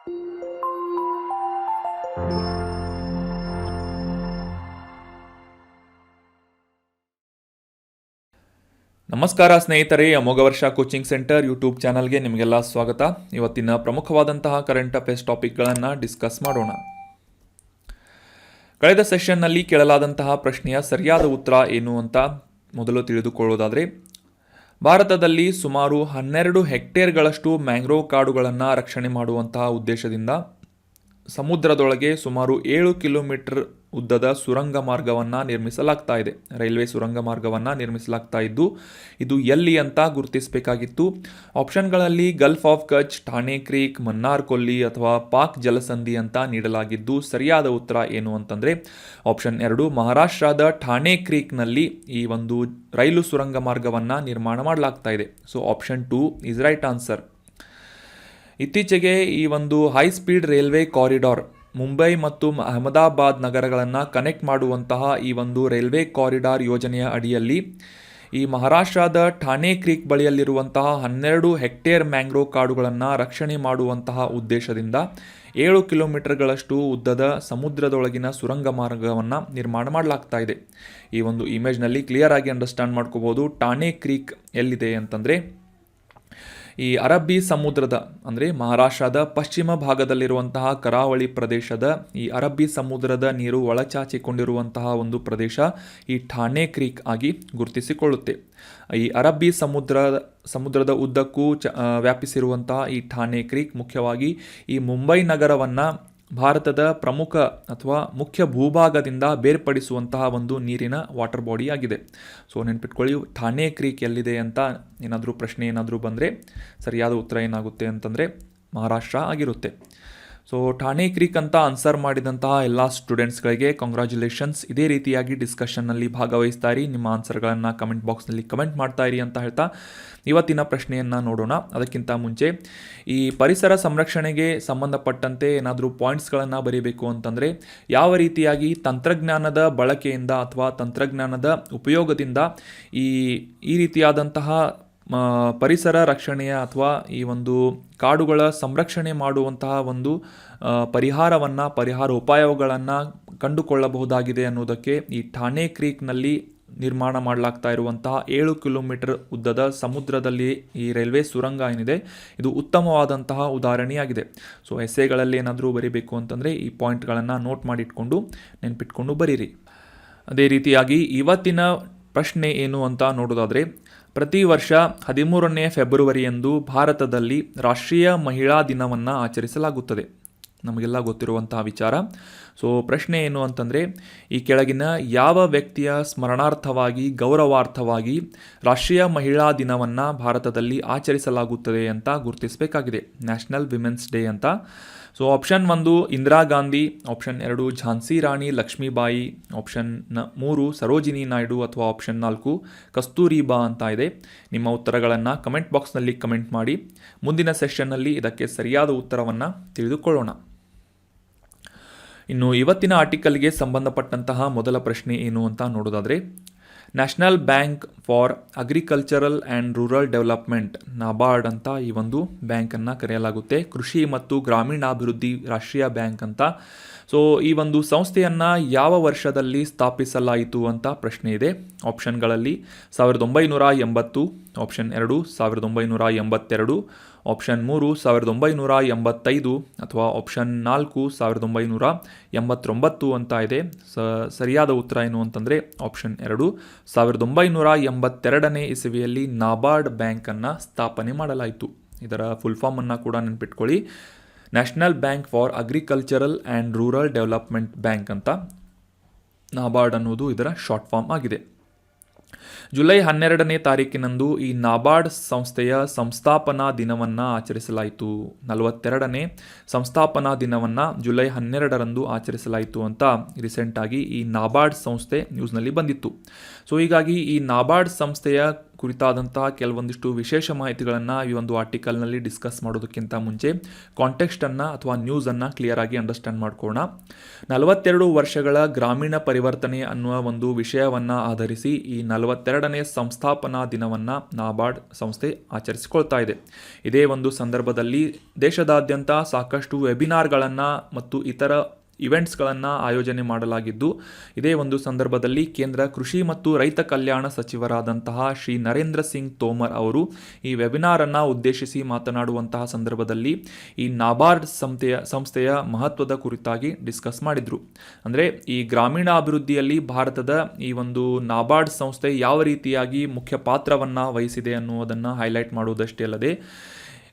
ನಮಸ್ಕಾರ ಸ್ನೇಹಿತರೆ, ಅಮೋಘ ವರ್ಷ ಕೋಚಿಂಗ್ ಸೆಂಟರ್ ಯೂಟ್ಯೂಬ್ ಚಾನಲ್ಗೆ ನಿಮಗೆಲ್ಲ ಸ್ವಾಗತ. ಇವತ್ತಿನ ಪ್ರಮುಖವಾದಂತಹ ಕರೆಂಟ್ ಅಫೇರ್ಸ್ ಟಾಪಿಕ್ಗಳನ್ನು ಡಿಸ್ಕಸ್ ಮಾಡೋಣ. ಕಳೆದ ಸೆಷನ್ನಲ್ಲಿ ಕೇಳಲಾದಂತಹ ಪ್ರಶ್ನೆಯ ಸರಿಯಾದ ಉತ್ತರ ಏನು ಅಂತ ಮೊದಲು ತಿಳಿದುಕೊಳ್ಳೋದಾದರೆ, ಭಾರತದಲ್ಲಿ ಸುಮಾರು 12 ಹೆಕ್ಟೇರ್ಗಳಷ್ಟು ಮ್ಯಾಂಗ್ರೋವ್ ಕಾಡುಗಳನ್ನು ರಕ್ಷಣೆ ಮಾಡುವಂತಹ ಉದ್ದೇಶದಿಂದ ಸಮುದ್ರದೊಳಗೆ ಸುಮಾರು 7 ಕಿಲೋಮೀಟರ್ ಉದ್ದದ ಸುರಂಗ ಮಾರ್ಗವನ್ನು ನಿರ್ಮಿಸಲಾಗ್ತಾ ಇದೆ. ರೈಲ್ವೆ ಸುರಂಗ ಮಾರ್ಗವನ್ನು ನಿರ್ಮಿಸಲಾಗ್ತಾ ಇದ್ದು, ಇದು ಎಲ್ಲಿ ಅಂತ ಗುರುತಿಸಬೇಕಾಗಿತ್ತು. ಆಪ್ಷನ್ಗಳಲ್ಲಿ ಗಲ್ಫ್ ಆಫ್ ಕಚ್, ಠಾಣೆ ಕ್ರೀಕ್, ಮನ್ನಾರ್ ಕೊಲ್ಲಿ ಅಥವಾ ಪಾಕ್ ಜಲಸಂಧಿ ಅಂತ ನೀಡಲಾಗಿದ್ದು, ಸರಿಯಾದ ಉತ್ತರ ಏನು ಅಂತಂದರೆ ಆಪ್ಷನ್ 2, ಮಹಾರಾಷ್ಟ್ರದ ಠಾಣೆ ಕ್ರೀಕ್ನಲ್ಲಿ ಈ ಒಂದು ರೈಲು ಸುರಂಗ ಮಾರ್ಗವನ್ನು ನಿರ್ಮಾಣ ಮಾಡಲಾಗ್ತಾ ಇದೆ. So option 2 is right answer. ಇತ್ತೀಚೆಗೆ ಈ ಒಂದು high speed railway corridor Mumbai ಮತ್ತು ಅಹಮದಾಬಾದ್ ನಗರಗಳನ್ನು ಕನೆಕ್ಟ್ ಮಾಡುವಂತಹ ಈ ಒಂದು ರೈಲ್ವೆ ಕಾರಿಡಾರ್ ಯೋಜನೆಯ ಅಡಿಯಲ್ಲಿ ಈ ಮಹಾರಾಷ್ಟ್ರದ ಠಾಣೆ ಕ್ರೀಕ್ ಬಳಿಯಲ್ಲಿರುವಂತಹ 12 ಹೆಕ್ಟೇರ್ ಮ್ಯಾಂಗ್ರೋವ್ ಕಾಡುಗಳನ್ನು ರಕ್ಷಣೆ ಮಾಡುವಂತಹ ಉದ್ದೇಶದಿಂದ 7 ಕಿಲೋಮೀಟರ್ಗಳಷ್ಟು ಉದ್ದದ ಸಮುದ್ರದೊಳಗಿನ ಸುರಂಗ ಮಾರ್ಗವನ್ನು ನಿರ್ಮಾಣ ಮಾಡಲಾಗ್ತಾ ಇದೆ. ಈ ಒಂದು ಇಮೇಜ್ನಲ್ಲಿ ಕ್ಲಿಯರ್ ಆಗಿ ಅಂಡರ್ಸ್ಟ್ಯಾಂಡ್ ಮಾಡ್ಕೋಬೋದು ಠಾಣೆ ಕ್ರೀಕ್ ಎಲ್ಲಿದೆ ಅಂತಂದರೆ ಈ ಅರಬ್ಬಿ ಸಮುದ್ರದ ಅಂದರೆ ಮಹಾರಾಷ್ಟ್ರದ ಪಶ್ಚಿಮ ಭಾಗದಲ್ಲಿರುವಂತಹ ಕರಾವಳಿ ಪ್ರದೇಶದ ಈ ಅರಬ್ಬಿ ಸಮುದ್ರದ ನೀರು ಒಳಚಾಚಿಕೊಂಡಿರುವಂತಹ ಒಂದು ಪ್ರದೇಶ ಈ ಠಾಣೆ ಕ್ರೀಕ್ ಆಗಿ ಗುರುತಿಸಿಕೊಳ್ಳುತ್ತೆ. ಈ ಅರಬ್ಬಿ ಸಮುದ್ರದ ಉದ್ದಕ್ಕೂ ವ್ಯಾಪಿಸಿರುವಂತಹ ಈ ಠಾಣೆ ಕ್ರೀಕ್ ಮುಖ್ಯವಾಗಿ ಈ ಮುಂಬೈ ನಗರವನ್ನು ಭಾರತದ ಪ್ರಮುಖ ಅಥವಾ ಮುಖ್ಯ ಭೂಭಾಗದಿಂದ ಬೇರ್ಪಡಿಸುವಂತಹ ಒಂದು ನೀರಿನ ವಾಟರ್ ಬಾಡಿ ಆಗಿದೆ. ಸೊ ನೆನ್ಪಿಟ್ಕೊಳ್ಳಿ, ಠಾಣೆ ಕ್ರೀಕ್ ಎಲ್ಲಿದೆ ಅಂತ ಏನಾದರೂ ಪ್ರಶ್ನೆ ಏನಾದರೂ ಬಂದರೆ ಸರಿಯಾದ ಉತ್ತರ ಏನಾಗುತ್ತೆ ಅಂತಂದರೆ ಮಹಾರಾಷ್ಟ್ರ ಆಗಿರುತ್ತೆ. ಸೊ ಠಾಣೆ ಕ್ರೀಕ್ ಅಂತ ಆನ್ಸರ್ ಮಾಡಿದಂತಹ ಎಲ್ಲ ಸ್ಟೂಡೆಂಟ್ಸ್ಗಳಿಗೆ ಕಂಗ್ರ್ಯಾಚುಲೇಷನ್ಸ್. ಇದೇ ರೀತಿಯಾಗಿ ಡಿಸ್ಕಷನ್ನಲ್ಲಿ ಭಾಗವಹಿಸ್ತಾ ಇರಿ, ನಿಮ್ಮ ಆನ್ಸರ್ಗಳನ್ನು ಕಮೆಂಟ್ ಬಾಕ್ಸ್ನಲ್ಲಿ ಕಮೆಂಟ್ ಮಾಡ್ತಾ ಇರಿ ಅಂತ ಹೇಳ್ತಾ ಇವತ್ತಿನ ಪ್ರಶ್ನೆಯನ್ನು ನೋಡೋಣ. ಅದಕ್ಕಿಂತ ಮುಂಚೆ ಈ ಪರಿಸರ ಸಂರಕ್ಷಣೆಗೆ ಸಂಬಂಧಪಟ್ಟಂತೆ ಏನಾದರೂ ಪಾಯಿಂಟ್ಸ್ಗಳನ್ನು ಬರೀಬೇಕು ಅಂತಂದರೆ ಯಾವ ರೀತಿಯಾಗಿ ತಂತ್ರಜ್ಞಾನದ ಬಳಕೆಯಿಂದ ಅಥವಾ ತಂತ್ರಜ್ಞಾನದ ಉಪಯೋಗದಿಂದ ಈ ರೀತಿಯಾದಂತಹ ಪರಿಸರ ರಕ್ಷಣೆಯ ಅಥವಾ ಈ ಒಂದು ಕಾಡುಗಳ ಸಂರಕ್ಷಣೆ ಮಾಡುವಂತಹ ಒಂದು ಪರಿಹಾರ ಉಪಾಯಗಳನ್ನು ಕಂಡುಕೊಳ್ಳಬಹುದಾಗಿದೆ ಅನ್ನೋದಕ್ಕೆ ಈ ಠಾಣೆ ಕ್ರೀಕ್ನಲ್ಲಿ ನಿರ್ಮಾಣ ಮಾಡಲಾಗ್ತಾ ಇರುವಂತಹ 7 ಕಿಲೋಮೀಟರ್ ಉದ್ದದ ಸಮುದ್ರದಲ್ಲಿ ಈ ರೈಲ್ವೆ ಸುರಂಗ ಏನಿದೆ ಇದು ಉತ್ತಮವಾದಂತಹ ಉದಾಹರಣೆಯಾಗಿದೆ. ಸೊ ಎಸ್ಸೆಗಳಲ್ಲಿ ಏನಾದರೂ ಬರೀಬೇಕು ಅಂತಂದರೆ ಈ ಪಾಯಿಂಟ್ಗಳನ್ನು ನೋಟ್ ಮಾಡಿಟ್ಕೊಂಡು ನೆನ್ಪಿಟ್ಕೊಂಡು ಬರೀರಿ. ಅದೇ ರೀತಿಯಾಗಿ ಇವತ್ತಿನ ಪ್ರಶ್ನೆ ಏನು ಅಂತ ನೋಡೋದಾದರೆ, ಪ್ರತಿ ವರ್ಷ 13ನೇ ಫೆಬ್ರವರಿಯಂದು ಭಾರತದಲ್ಲಿ ರಾಷ್ಟ್ರೀಯ ಮಹಿಳಾ ದಿನವನ್ನು ಆಚರಿಸಲಾಗುತ್ತದೆ. ನಮಗೆಲ್ಲ ಗೊತ್ತಿರುವಂತಹ ವಿಚಾರ. ಸೊ ಪ್ರಶ್ನೆ ಏನು ಅಂತಂದರೆ, ಈ ಕೆಳಗಿನ ಯಾವ ವ್ಯಕ್ತಿಯ ಸ್ಮರಣಾರ್ಥವಾಗಿ ಗೌರವಾರ್ಥವಾಗಿ ರಾಷ್ಟ್ರೀಯ ಮಹಿಳಾ ದಿನವನ್ನು ಭಾರತದಲ್ಲಿ ಆಚರಿಸಲಾಗುತ್ತದೆ ಅಂತ ಗುರುತಿಸಬೇಕಾಗಿದೆ. ನ್ಯಾಷನಲ್ ವಿಮೆನ್ಸ್ ಡೇ ಅಂತ. So option 1 Indira Gandhi, option 2 Jhansi Rani Lakshmibai, option 3 Sarojini Naidu ಅಥವಾ ಆಪ್ಷನ್ 4 ಕಸ್ತೂರಿಬಾ ಅಂತ ಇದೆ. ನಿಮ್ಮ ಉತ್ತರಗಳನ್ನು ಕಮೆಂಟ್ ಬಾಕ್ಸ್ನಲ್ಲಿ ಕಮೆಂಟ್ ಮಾಡಿ. ಮುಂದಿನ ಸೆಷನ್ನಲ್ಲಿ ಇದಕ್ಕೆ ಸರಿಯಾದ ಉತ್ತರವನ್ನು ತಿಳಿದುಕೊಳ್ಳೋಣ. ಇನ್ನು ಇವತ್ತಿನ ಆರ್ಟಿಕಲ್ಗೆ ಸಂಬಂಧಪಟ್ಟಂತಹ ಮೊದಲ ಪ್ರಶ್ನೆ ಏನು ಅಂತ ನೋಡೋದಾದರೆ, national bank for agricultural and rural development NABARD ಅಂತ ಈ ಒಂದು ಬ್ಯಾಂಕನ್ನು ಕರೆಯಲಾಗುತ್ತೆ. ಕೃಷಿ ಮತ್ತು ಗ್ರಾಮೀಣಾಭಿವೃದ್ಧಿ ರಾಷ್ಟ್ರೀಯ ಬ್ಯಾಂಕ್ ಅಂತ. ಸೊ ಈ ಒಂದು ಸಂಸ್ಥೆಯನ್ನು ಯಾವ ವರ್ಷದಲ್ಲಿ ಸ್ಥಾಪಿಸಲಾಯಿತು ಅಂತ ಪ್ರಶ್ನೆ ಇದೆ. ಆಪ್ಷನ್ಗಳಲ್ಲಿ 1980, ಆಪ್ಷನ್ 2 1982, ಆಪ್ಷನ್ 3 1985 ಅಥವಾ ಆಪ್ಷನ್ 4 1989 ಅಂತ ಇದೆ. ಸರಿಯಾದ ಉತ್ತರ ಏನು ಅಂತಂದರೆ ಆಪ್ಷನ್ 2 1982ನೇ ಇಸವಿಯಲ್ಲಿ ನಾಬಾರ್ಡ್ ಬ್ಯಾಂಕನ್ನು ಸ್ಥಾಪನೆ ಮಾಡಲಾಯಿತು. ಇದರ ಫುಲ್ ಫಾರ್ಮನ್ನು ಕೂಡ ನೆನ್ಪಿಟ್ಕೊಳ್ಳಿ, national bank for agricultural and rural development bank ಅಂತ. ನಾಬಾರ್ಡ್ ಅನ್ನೋದು ಇದರ ಶಾರ್ಟ್ ಫಾರ್ಮ್ ಆಗಿದೆ. ಜುಲೈ 12ನೇ ತಾರೀಕಿನಂದು ಈ ನಾಬಾರ್ಡ್ ಸಂಸ್ಥೆಯ ಸಂಸ್ಥಾಪನಾ ದಿನವನ್ನು ಆಚರಿಸಲಾಯಿತು. 42ನೇ ಸಂಸ್ಥಾಪನಾ ದಿನವನ್ನು ಜುಲೈ 12ರಂದು ಆಚರಿಸಲಾಯಿತು ಅಂತ ರೀಸೆಂಟಾಗಿ ಈ ನಾಬಾರ್ಡ್ ಸಂಸ್ಥೆ ನ್ಯೂಸ್ನಲ್ಲಿ ಬಂದಿತ್ತು. ಸೊ ಹೀಗಾಗಿ ಈ ನಾಬಾರ್ಡ್ ಸಂಸ್ಥೆಯ ಕುರಿತಾದಂತಹ ಕೆಲವೊಂದಿಷ್ಟು ವಿಶೇಷ ಮಾಹಿತಿಗಳನ್ನು ಈ ಒಂದು ಆರ್ಟಿಕಲ್ನಲ್ಲಿ ಡಿಸ್ಕಸ್ ಮಾಡೋದಕ್ಕಿಂತ ಮುಂಚೆ ಕಾಂಟೆಕ್ಸ್ಟನ್ನು ಅಥವಾ ನ್ಯೂಸನ್ನು ಕ್ಲಿಯರಾಗಿ ಅಂಡರ್ಸ್ಟ್ಯಾಂಡ್ ಮಾಡ್ಕೊಳ್ಳೋಣ. 42 ವರ್ಷಗಳ ಗ್ರಾಮೀಣ ಪರಿವರ್ತನೆ ಅನ್ನುವ ಒಂದು ವಿಷಯವನ್ನು ಆಧರಿಸಿ ಈ 42ನೇ ಸಂಸ್ಥಾಪನಾ ದಿನವನ್ನು ನಾಬಾರ್ಡ್ ಸಂಸ್ಥೆ ಆಚರಿಸಿಕೊಳ್ತಾ ಇದೆ. ಇದೇ ಒಂದು ಸಂದರ್ಭದಲ್ಲಿ ದೇಶದಾದ್ಯಂತ ಸಾಕಷ್ಟು ವೆಬಿನಾರ್ಗಳನ್ನು ಮತ್ತು ಇತರ ಇವೆಂಟ್ಸ್ಗಳನ್ನು ಆಯೋಜನೆ ಮಾಡಲಾಗಿದ್ದು, ಇದೇ ಒಂದು ಸಂದರ್ಭದಲ್ಲಿ ಕೇಂದ್ರ ಕೃಷಿ ಮತ್ತು ರೈತ ಕಲ್ಯಾಣ ಸಚಿವರಾದಂತಹ ಶ್ರೀ ನರೇಂದ್ರ ಸಿಂಗ್ ತೋಮರ್ ಅವರು ಈ ವೆಬಿನಾರನ್ನು ಉದ್ದೇಶಿಸಿ ಮಾತನಾಡುವಂತಹ ಸಂದರ್ಭದಲ್ಲಿ ಈ ನಾಬಾರ್ಡ್ ಸಂಸ್ಥೆಯ ಮಹತ್ವದ ಕುರಿತಾಗಿ ಡಿಸ್ಕಸ್ ಮಾಡಿದರು. ಅಂದರೆ ಈ ಗ್ರಾಮೀಣ ಅಭಿವೃದ್ಧಿಯಲ್ಲಿ ಭಾರತದ ಈ ಒಂದು ನಾಬಾರ್ಡ್ ಸಂಸ್ಥೆ ಯಾವ ರೀತಿಯಾಗಿ ಮುಖ್ಯ ಪಾತ್ರವನ್ನು ವಹಿಸಿದೆ ಅನ್ನುವುದನ್ನು ಹೈಲೈಟ್ ಮಾಡುವುದಷ್ಟೇ ಅಲ್ಲದೆ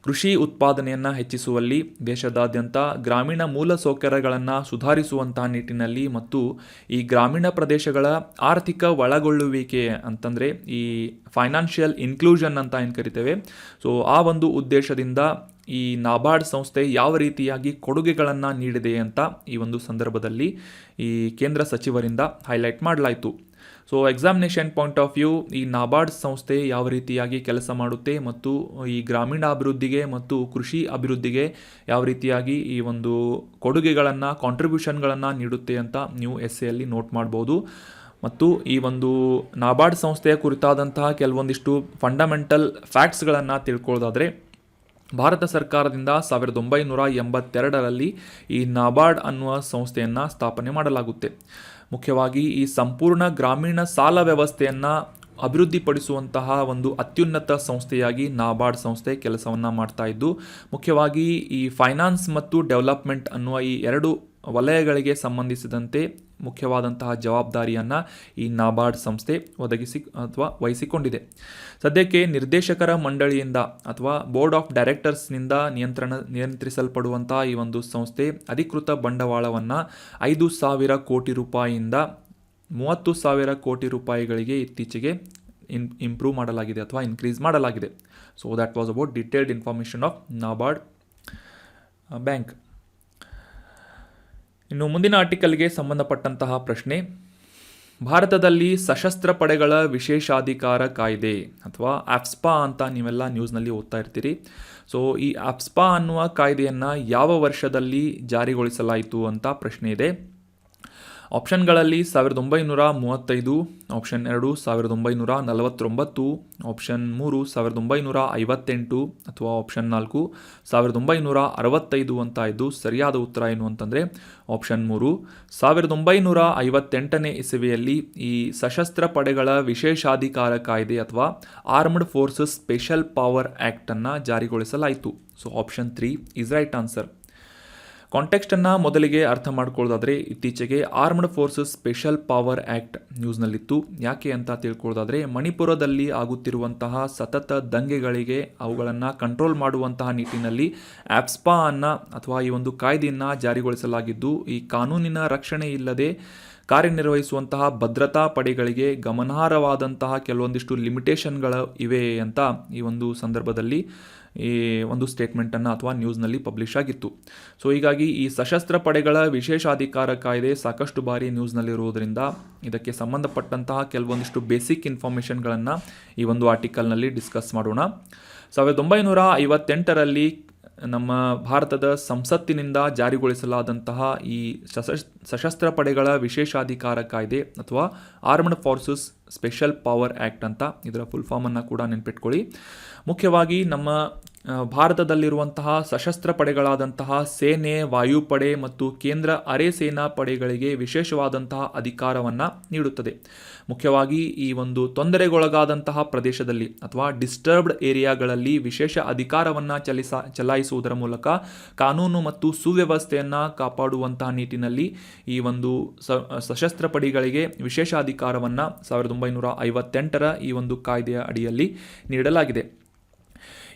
ಕೃಷಿ ಉತ್ಪಾದನೆಯನ್ನು ಹೆಚ್ಚಿಸುವಲ್ಲಿ, ದೇಶದಾದ್ಯಂತ ಗ್ರಾಮೀಣ ಮೂಲಸೌಕರ್ಯಗಳನ್ನು ಸುಧಾರಿಸುವಂತಹ ನಿಟ್ಟಿನಲ್ಲಿ ಮತ್ತು ಈ ಗ್ರಾಮೀಣ ಪ್ರದೇಶಗಳ ಆರ್ಥಿಕ ಒಳಗೊಳ್ಳುವಿಕೆ ಅಂತಂದರೆ ಈ ಫೈನಾನ್ಷಿಯಲ್ ಇನ್ಕ್ಲೂಷನ್ ಅಂತ ಏನು ಕರಿತೇವೆ, ಸೊ ಆ ಒಂದು ಉದ್ದೇಶದಿಂದ ಈ ನಾಬಾರ್ಡ್ ಸಂಸ್ಥೆ ಯಾವ ರೀತಿಯಾಗಿ ಕೊಡುಗೆಗಳನ್ನು ನೀಡಿದೆ ಅಂತ ಈ ಒಂದು ಸಂದರ್ಭದಲ್ಲಿ ಈ ಕೇಂದ್ರ ಸಚಿವರಿಂದ ಹೈಲೈಟ್ ಮಾಡಲಾಯಿತು. So examination point of view ಈ ನಾಬಾರ್ಡ್ ಸಂಸ್ಥೆ ಯಾವ ರೀತಿಯಾಗಿ ಕೆಲಸ ಮಾಡುತ್ತೆ ಮತ್ತು ಈ ಗ್ರಾಮೀಣ ಅಭಿವೃದ್ಧಿಗೆ ಮತ್ತು ಕೃಷಿ ಅಭಿವೃದ್ಧಿಗೆ ಯಾವ ರೀತಿಯಾಗಿ ಈ ಒಂದು ಕೊಡುಗೆಗಳನ್ನು ಕಾಂಟ್ರಿಬ್ಯೂಷನ್ಗಳನ್ನು ನೀಡುತ್ತೆ ಅಂತ ನೀವು ಎಸ್ಸೆಯಲ್ಲಿ ನೋಟ್ ಮಾಡ್ಬೋದು. ಮತ್ತು ಈ ಒಂದು ನಾಬಾರ್ಡ್ ಸಂಸ್ಥೆಯ ಕುರಿತಾದಂತಹ ಕೆಲವೊಂದಿಷ್ಟು ಫಂಡಮೆಂಟಲ್ ಫ್ಯಾಕ್ಟ್ಸ್ಗಳನ್ನು ತಿಳ್ಕೊಳ್ಳೋದಾದರೆ, ಭಾರತ ಸರ್ಕಾರದಿಂದ 1982ರಲ್ಲಿ ಈ ನಾಬಾರ್ಡ್ ಅನ್ನುವ ಸಂಸ್ಥೆಯನ್ನು ಸ್ಥಾಪನೆ ಮಾಡಲಾಗುತ್ತೆ. ಮುಖ್ಯವಾಗಿ ಈ ಸಂಪೂರ್ಣ ಗ್ರಾಮೀಣ ಸಾಲ ವ್ಯವಸ್ಥೆಯನ್ನು ಅಭಿವೃದ್ಧಿಪಡಿಸುವಂತಹ ಒಂದು ಅತ್ಯುನ್ನತ ಸಂಸ್ಥೆಯಾಗಿ ನಾಬಾರ್ಡ್ ಸಂಸ್ಥೆ ಕೆಲಸವನ್ನು ಮಾಡ್ತಾ ಇದ್ದು, ಮುಖ್ಯವಾಗಿ ಈ ಫೈನಾನ್ಸ್ ಮತ್ತು ಡೆವಲಪ್ಮೆಂಟ್ ಅನ್ನುವ ಈ ಎರಡು ವಲಯಗಳಿಗೆ ಸಂಬಂಧಿಸಿದಂತೆ ಮುಖ್ಯವಾದಂತಹ ಜವಾಬ್ದಾರಿಯನ್ನು ಈ ನಾಬಾರ್ಡ್ ಸಂಸ್ಥೆ ವಹಿಸಿಕೊಂಡಿದೆ. ಸದ್ಯಕ್ಕೆ ನಿರ್ದೇಶಕರ ಮಂಡಳಿಯಿಂದ ಅಥವಾ ಬೋರ್ಡ್ ಆಫ್ ಡೈರೆಕ್ಟರ್ಸ್ನಿಂದ ನಿಯಂತ್ರಿಸಲ್ಪಡುವಂತಹ ಈ ಒಂದು ಸಂಸ್ಥೆ ಅಧಿಕೃತ ಬಂಡವಾಳವನ್ನು 5,000 ಕೋಟಿ ರೂಪಾಯಿಯಿಂದ 30,000 ಕೋಟಿ ರೂಪಾಯಿಗಳಿಗೆ ಇತ್ತೀಚೆಗೆ ಇಂಪ್ರೂವ್ ಮಾಡಲಾಗಿದೆ ಅಥವಾ ಇನ್ಕ್ರೀಸ್ ಮಾಡಲಾಗಿದೆ. So that was about detailed information of NABARD bank. ಇನ್ನು ಮುಂದಿನ ಆರ್ಟಿಕಲ್ಗೆ ಸಂಬಂಧಪಟ್ಟಂತಹ ಪ್ರಶ್ನೆ, ಭಾರತದಲ್ಲಿ ಸಶಸ್ತ್ರ ಪಡೆಗಳ ವಿಶೇಷಾಧಿಕಾರ ಕಾಯ್ದೆ ಅಥವಾ ಆಫ್ಸ್ಪಾ ಅಂತ ನೀವೆಲ್ಲ ನ್ಯೂಸ್ನಲ್ಲಿ ಓದ್ತಾ ಇರ್ತೀರಿ. ಸೊ ಈ ಆಫ್ಸ್ಪಾ ಅನ್ನುವ ಕಾಯ್ದೆಯನ್ನು ಯಾವ ವರ್ಷದಲ್ಲಿ ಜಾರಿಗೊಳಿಸಲಾಯಿತು ಅಂತ ಪ್ರಶ್ನೆ ಇದೆ. ಆಪ್ಷನ್ಗಳಲ್ಲಿ 1935, ಆಪ್ಷನ್ 2 1949, ಆಪ್ಷನ್ 3 1958 ಅಥವಾ ಆಪ್ಷನ್ 4 1965 ಅಂತ ಇದ್ದು ಸರಿಯಾದ ಉತ್ತರ ಏನು ಅಂತಂದರೆ ಆಪ್ಷನ್ 3 1958ನೇ ಇಸವಿಯಲ್ಲಿ ಈ ಸಶಸ್ತ್ರ ಪಡೆಗಳ ವಿಶೇಷಾಧಿಕಾರ ಕಾಯ್ದೆ ಅಥವಾ ಆರ್ಮ್ಡ್ ಫೋರ್ಸಸ್ ಸ್ಪೆಷಲ್ ಪವರ್ ಆ್ಯಕ್ಟನ್ನು ಜಾರಿಗೊಳಿಸಲಾಯಿತು. So option 3 is right answer. ಕಾಂಟೆಕ್ಸ್ಟನ್ನು ಮೊದಲಿಗೆ ಅರ್ಥ ಮಾಡ್ಕೊಳ್ಳೋದಾದರೆ, ಇತ್ತೀಚೆಗೆ armed forces special power act ನ್ಯೂಸ್ನಲ್ಲಿತ್ತು. ಯಾಕೆ ಅಂತ ತಿಳ್ಕೊಳ್ಳೋದಾದರೆ, ಮಣಿಪುರದಲ್ಲಿ ಆಗುತ್ತಿರುವಂತಹ ಸತತ ದಂಗೆಗಳಿಗೆ ಅವುಗಳನ್ನು ಕಂಟ್ರೋಲ್ ಮಾಡುವಂತಹ ನಿಟ್ಟಿನಲ್ಲಿ ಆಫ್ಸ್ಪಾ ಅನ್ನು ಅಥವಾ ಈ ಒಂದು ಕಾಯ್ದೆಯನ್ನು ಜಾರಿಗೊಳಿಸಲಾಗಿದ್ದು, ಈ ಕಾನೂನಿನ ರಕ್ಷಣೆ ಇಲ್ಲದೆ ಕಾರ್ಯನಿರ್ವಹಿಸುವಂತಹ ಭದ್ರತಾ ಪಡೆಗಳಿಗೆ ಗಮನಾರ್ಹವಾದಂತಹ ಕೆಲವೊಂದಿಷ್ಟು ಲಿಮಿಟೇಷನ್ಗಳು ಇವೆ ಅಂತ ಈ ಒಂದು ಸಂದರ್ಭದಲ್ಲಿ ಈ ಒಂದು ಸ್ಟೇಟ್ಮೆಂಟನ್ನು ಅಥವಾ ನ್ಯೂಸ್ನಲ್ಲಿ ಪಬ್ಲಿಷ್ ಆಗಿತ್ತು. ಸೊ ಹೀಗಾಗಿ ಈ ಸಶಸ್ತ್ರ ಪಡೆಗಳ ವಿಶೇಷಾಧಿಕಾರ ಕಾಯ್ದೆ ಸಾಕಷ್ಟು ಬಾರಿ ನ್ಯೂಸ್ನಲ್ಲಿರುವುದರಿಂದ ಇದಕ್ಕೆ ಸಂಬಂಧಪಟ್ಟಂತಹ ಕೆಲವೊಂದಿಷ್ಟು ಬೇಸಿಕ್ ಇನ್ಫಾರ್ಮೇಷನ್ಗಳನ್ನು ಈ ಒಂದು ಆರ್ಟಿಕಲ್ನಲ್ಲಿ ಡಿಸ್ಕಸ್ ಮಾಡೋಣ. 1958ರಲ್ಲಿ ನಮ್ಮ ಭಾರತದ ಸಂಸತ್ತಿನಿಂದ ಜಾರಿಗೊಳಿಸಲಾದಂತಹ ಈ ಸಶಸ್ತ್ರ ಪಡೆಗಳ ವಿಶೇಷಾಧಿಕಾರ ಕಾಯ್ದೆ ಅಥವಾ armed forces special power act ಅಂತ ಇದರ ಫುಲ್ ಫಾರ್ಮನ್ನು ಕೂಡ ನೆನಪಿಟ್ಕೊಳ್ಳಿ. ಮುಖ್ಯವಾಗಿ ನಮ್ಮ ಭಾರತದಲ್ಲಿರುವಂತಹ ಸಶಸ್ತ್ರ ಪಡೆಗಳಾದಂತಹ ಸೇನೆ, ವಾಯುಪಡೆ ಮತ್ತು ಕೇಂದ್ರ ಅರೆ ಸೇನಾ ಪಡೆಗಳಿಗೆ ವಿಶೇಷವಾದಂತಹ ಅಧಿಕಾರವನ್ನು ನೀಡುತ್ತದೆ. ಮುಖ್ಯವಾಗಿ ಈ ಒಂದು ತೊಂದರೆಗೊಳಗಾದಂತಹ ಪ್ರದೇಶದಲ್ಲಿ ಅಥವಾ ಡಿಸ್ಟರ್ಬ್ಡ್ ಏರಿಯಾಗಳಲ್ಲಿ ವಿಶೇಷ ಅಧಿಕಾರವನ್ನು ಚಲಾಯಿಸುವುದರ ಮೂಲಕ ಕಾನೂನು ಮತ್ತು ಸುವ್ಯವಸ್ಥೆಯನ್ನು ಕಾಪಾಡುವಂತಹ ನಿಟ್ಟಿನಲ್ಲಿ ಈ ಒಂದು ಸಶಸ್ತ್ರ ಪಡೆಗಳಿಗೆ ವಿಶೇಷ ಅಧಿಕಾರವನ್ನು 1958ರ ಈ ಒಂದು ಕಾಯ್ದೆಯ ಅಡಿಯಲ್ಲಿ ನೀಡಲಾಗಿದೆ.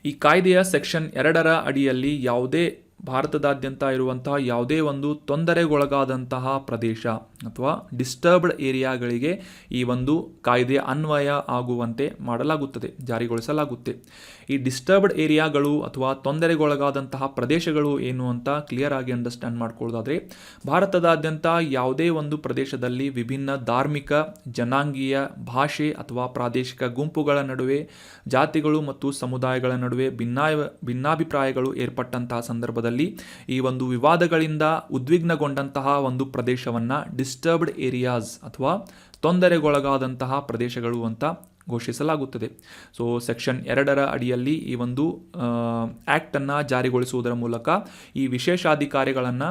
ಈ ಕಾಯ್ದೆಯ ಸೆಕ್ಷನ್ 2ರ ಅಡಿಯಲ್ಲಿ ಯಾವುದೇ ಭಾರತದಾದ್ಯಂತ ಇರುವಂತಹ ಯಾವುದೇ ಒಂದು ತೊಂದರೆಗೊಳಗಾದಂತಹ ಪ್ರದೇಶ ಅಥವಾ ಡಿಸ್ಟರ್ಬ್ಡ್ ಏರಿಯಾಗಳಿಗೆ ಈ ಒಂದು ಕಾಯ್ದೆ ಅನ್ವಯ ಆಗುವಂತೆ ಮಾಡಲಾಗುತ್ತದೆ, ಜಾರಿಗೊಳಿಸಲಾಗುತ್ತೆ. ಈ ಡಿಸ್ಟರ್ಬ್ಡ್ ಏರಿಯಾಗಳು ಅಥವಾ ತೊಂದರೆಗೊಳಗಾದಂತಹ ಪ್ರದೇಶಗಳು ಏನು ಅಂತ ಕ್ಲಿಯರ್ ಆಗಿ ಅಂಡರ್ಸ್ಟ್ಯಾಂಡ್ ಮಾಡ್ಕೊಳ್ಳೋದಾದರೆ, ಭಾರತದಾದ್ಯಂತ ಯಾವುದೇ ಒಂದು ಪ್ರದೇಶದಲ್ಲಿ ವಿಭಿನ್ನ ಧಾರ್ಮಿಕ, ಜನಾಂಗೀಯ, ಭಾಷೆ ಅಥವಾ ಪ್ರಾದೇಶಿಕ ಗುಂಪುಗಳ ನಡುವೆ, ಜಾತಿಗಳು ಮತ್ತು ಸಮುದಾಯಗಳ ನಡುವೆ ಭಿನ್ನಾಭಿಪ್ರಾಯಗಳು ಏರ್ಪಟ್ಟಂತಹ ಸಂದರ್ಭದಲ್ಲಿ ಈ ಒಂದು ವಿವಾದಗಳಿಂದ ಉದ್ವಿಗ್ನಗೊಂಡಂತಹ ಒಂದು ಪ್ರದೇಶವನ್ನು ಡಿಸ್ಟರ್ಬ್ಡ್ ಏರಿಯಾಸ್ ಅಥವಾ ತೊಂದರೆಗೊಳಗಾದಂತಹ ಪ್ರದೇಶಗಳು ಅಂತ ಘೋಷಿಸಲಾಗುತ್ತದೆ. ಸೊ ಸೆಕ್ಷನ್ 2ರ ಅಡಿಯಲ್ಲಿ ಈ ಒಂದು ಆ್ಯಕ್ಟನ್ನು ಜಾರಿಗೊಳಿಸುವುದರ ಮೂಲಕ ಈ ವಿಶೇಷಾಧಿಕಾರಿಗಳನ್ನು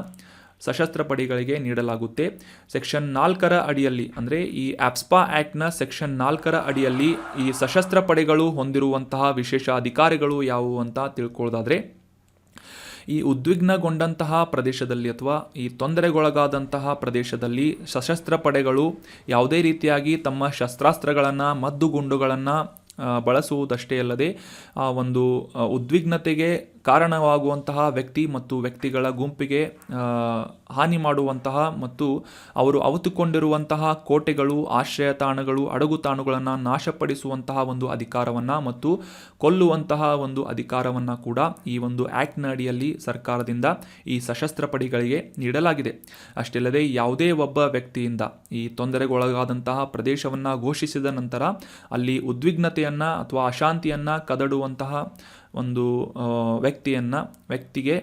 ಸಶಸ್ತ್ರ ಪಡೆಗಳಿಗೆ ನೀಡಲಾಗುತ್ತೆ. ಸೆಕ್ಷನ್ 4ರ ಅಡಿಯಲ್ಲಿ ಅಂದರೆ ಈ ಆಪ್ಸ್ಪಾ ಆ್ಯಕ್ಟ್ನ ಸೆಕ್ಷನ್ 4ರ ಅಡಿಯಲ್ಲಿ ಈ ಸಶಸ್ತ್ರ ಪಡೆಗಳು ಹೊಂದಿರುವಂತಹ ವಿಶೇಷ ಅಧಿಕಾರಿಗಳು ಯಾವುವು ಅಂತ ತಿಳ್ಕೊಳ್ಳೋದಾದರೆ, ಈ ಉದ್ವಿಗ್ನಗೊಂಡಂತಹ ಪ್ರದೇಶದಲ್ಲಿ ಅಥವಾ ಈ ತೊಂದರೆಗೊಳಗಾದಂತಹ ಪ್ರದೇಶದಲ್ಲಿ ಸಶಸ್ತ್ರ ಪಡೆಗಳು ಯಾವುದೇ ರೀತಿಯಾಗಿ ತಮ್ಮ ಶಸ್ತ್ರಾಸ್ತ್ರಗಳನ್ನು, ಮದ್ದುಗುಂಡುಗಳನ್ನು ಬಳಸುವುದಷ್ಟೇ ಅಲ್ಲದೆ ಆ ಒಂದು ಉದ್ವಿಗ್ನತೆಗೆ ಕಾರಣವಾಗುವಂತಹ ವ್ಯಕ್ತಿ ಮತ್ತು ವ್ಯಕ್ತಿಗಳ ಗುಂಪಿಗೆ ಹಾನಿ ಮಾಡುವಂತಹ ಮತ್ತು ಅವರು ಅವಿತುಕೊಂಡಿರುವಂತಹ ಕೋಟೆಗಳು, ಆಶ್ರಯ ತಾಣಗಳು, ಅಡಗುತಾಣಗಳನ್ನು ನಾಶಪಡಿಸುವಂತಹ ಒಂದು ಅಧಿಕಾರವನ್ನು ಮತ್ತು ಕೊಲ್ಲುವಂತಹ ಒಂದು ಅಧಿಕಾರವನ್ನು ಕೂಡ ಈ ಒಂದು ಆ್ಯಕ್ಟ್ನ ಅಡಿಯಲ್ಲಿ ಸರ್ಕಾರದಿಂದ ಈ ಸಶಸ್ತ್ರ ಪಡೆಗಳಿಗೆ ನೀಡಲಾಗಿದೆ. ಅಷ್ಟೇ ಅಲ್ಲದೆ ಯಾವುದೇ ಒಬ್ಬ ವ್ಯಕ್ತಿಯಿಂದ ಈ ತೊಂದರೆಗೊಳಗಾದಂತಹ ಪ್ರದೇಶವನ್ನು ಘೋಷಿಸಿದ ನಂತರ ಅಲ್ಲಿ ಉದ್ವಿಗ್ನತೆಯನ್ನು ಅಥವಾ ಅಶಾಂತಿಯನ್ನು ಕದಡುವಂತಹ ಒಂದು ವ್ಯಕ್ತಿಗೆ